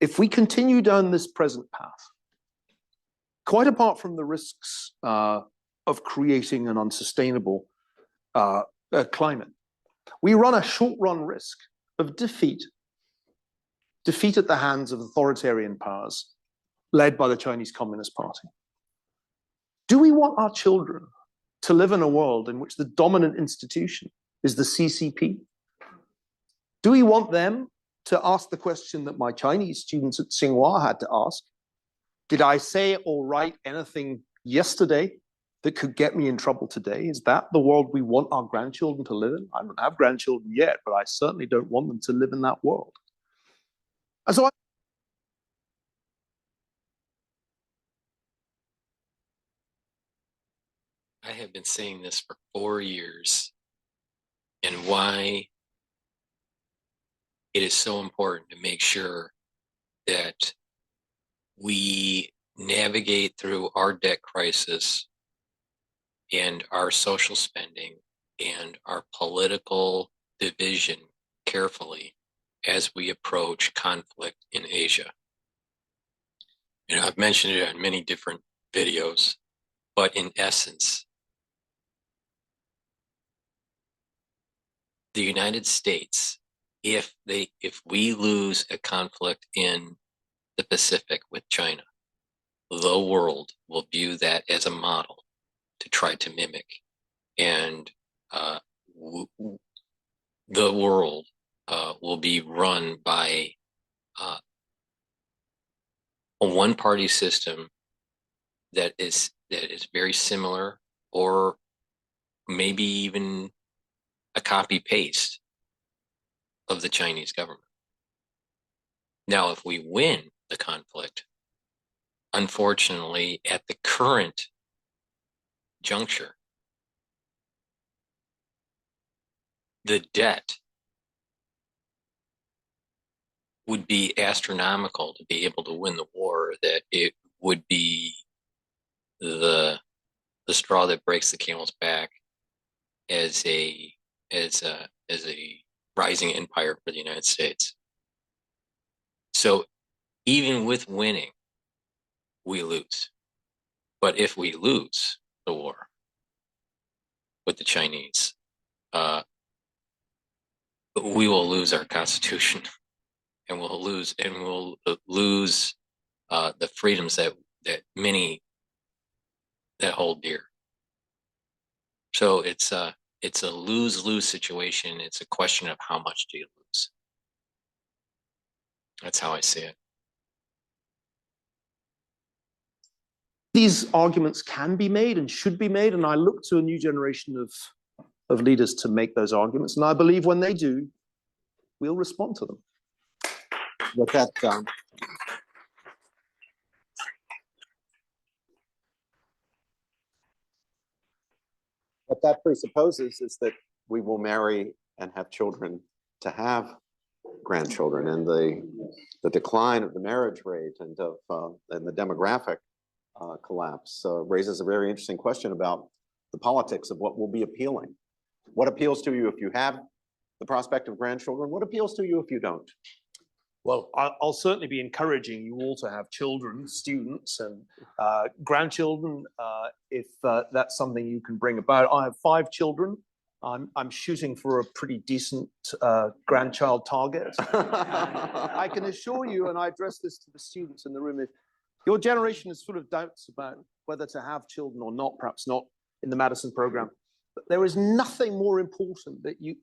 if we continue down this present path, quite apart from the risks of creating an unsustainable climate, we run a short-run risk of defeat at the hands of authoritarian powers led by the Chinese Communist Party. Do we want our children to live in a world in which the dominant institution is the CCP? Do we want them to ask the question that my Chinese students at Tsinghua had to ask? Did I say or write anything yesterday that could get me in trouble today? Is that the world we want our grandchildren to live in? I don't have grandchildren yet, but I certainly don't want them to live in that world. And so I have been saying this for 4 years, and why it is so important to make sure that we navigate through our debt crisis and our social spending and our political division carefully as we approach conflict in Asia. And I've mentioned it on many different videos, but in essence, the United States, if we lose a conflict in the Pacific with China, the world will view that as a model to try to mimic. And the world will be run by a one-party system that is very similar, or maybe even a copy paste of the Chinese government. Now, if we win the conflict, unfortunately, at the current juncture, the debt would be astronomical to be able to win the war, that it would be the straw that breaks the camel's back as a rising empire for the United States. So even with winning, we lose. But if we lose the war with the Chinese, we will lose our Constitution, and we'll lose the freedoms that many that hold dear. So it's a lose-lose situation. It's a question of how much do you lose. That's how I see it. These arguments can be made and should be made, and I look to a new generation of leaders to make those arguments. And I believe when they do, we'll respond to them. With that, what that presupposes is that we will marry and have children to have grandchildren, and the decline of the marriage rate and the demographic collapse raises a very interesting question about the politics of what will be appealing. What appeals to you if you have the prospect of grandchildren? What appeals to you if you don't? Well, I'll certainly be encouraging you all to have children, students, and grandchildren, if that's something you can bring about. I have 5 children. I'm shooting for a pretty decent grandchild target. I can assure you, and I address this to the students in the room, if your generation has sort of doubts about whether to have children or not, perhaps not in the Madison program, but there is nothing more important that you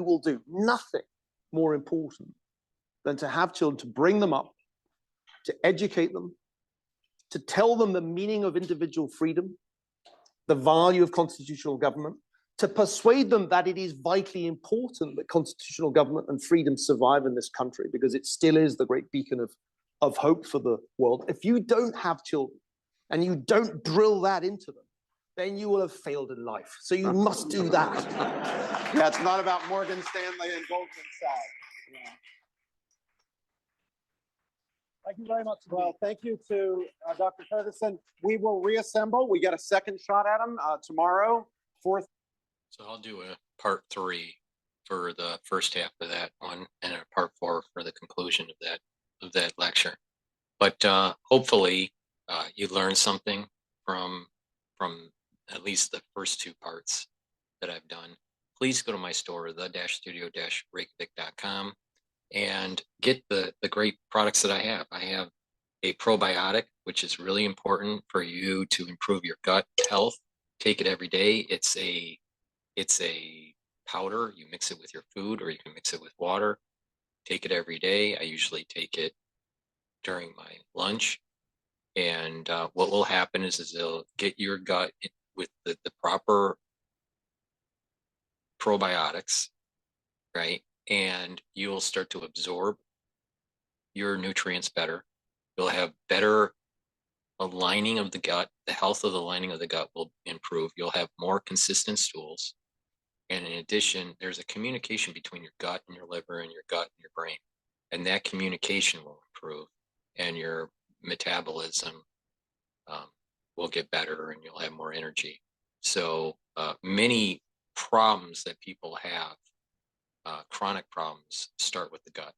will do, nothing more important than to have children, to bring them up, to educate them, to tell them the meaning of individual freedom, the value of constitutional government, to persuade them that it is vitally important that constitutional government and freedom survive in this country, because it still is the great beacon of hope for the world. If you don't have children and you don't drill that into them, then you will have failed in life. So you must do that. Yeah, it's not about Morgan Stanley and Goldman Sachs. Yeah. Thank you very much. Well, thank you to Dr. Ferguson. We will reassemble. We get a second shot at him tomorrow, 4th. So I'll do a part 3 for the first half of that one, and a part 4 for the conclusion of that lecture. But hopefully you learned something from at least the first 2 parts that I've done. Please go to my store, the-studio-reykjavik.com, and get the great products that I have. I have a probiotic, which is really important for you to improve your gut health. Take it every day. It's a powder. You mix it with your food, or you can mix it with water. Take it every day. I usually take it during my lunch. And what will happen is it'll get your gut with the proper probiotics, right? And you'll start to absorb your nutrients better. You'll have better aligning of the gut. The health of the lining of the gut will improve. You'll have more consistent stools. And in addition, there's a communication between your gut and your liver and your gut and your brain. And that communication will improve, and your metabolism will get better, and you'll have more energy. So many problems that people have, chronic problems, start with the gut.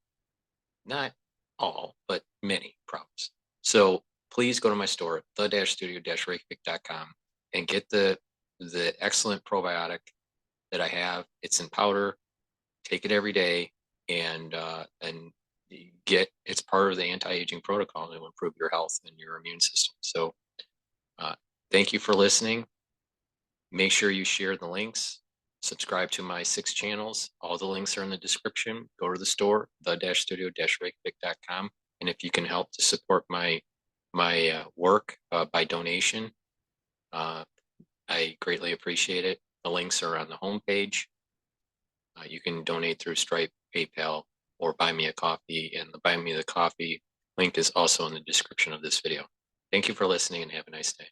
Not all, but many problems. So please go to my store, the-studio-reykjavik.com, and get the excellent probiotic that I have. It's in powder. Take it every day, and it's part of the anti-aging protocol to improve your health and your immune system. So thank you for listening. Make sure you share the links. Subscribe to my 6 channels. All the links are in the description. Go to the store, the-studio-reykjavik.com, And if you can help to support my work by donation, I greatly appreciate it. The links are on the homepage. You can donate through Stripe, PayPal, or buy me a coffee. And the buy me the coffee link is also in the description of this video. Thank you for listening and have a nice day.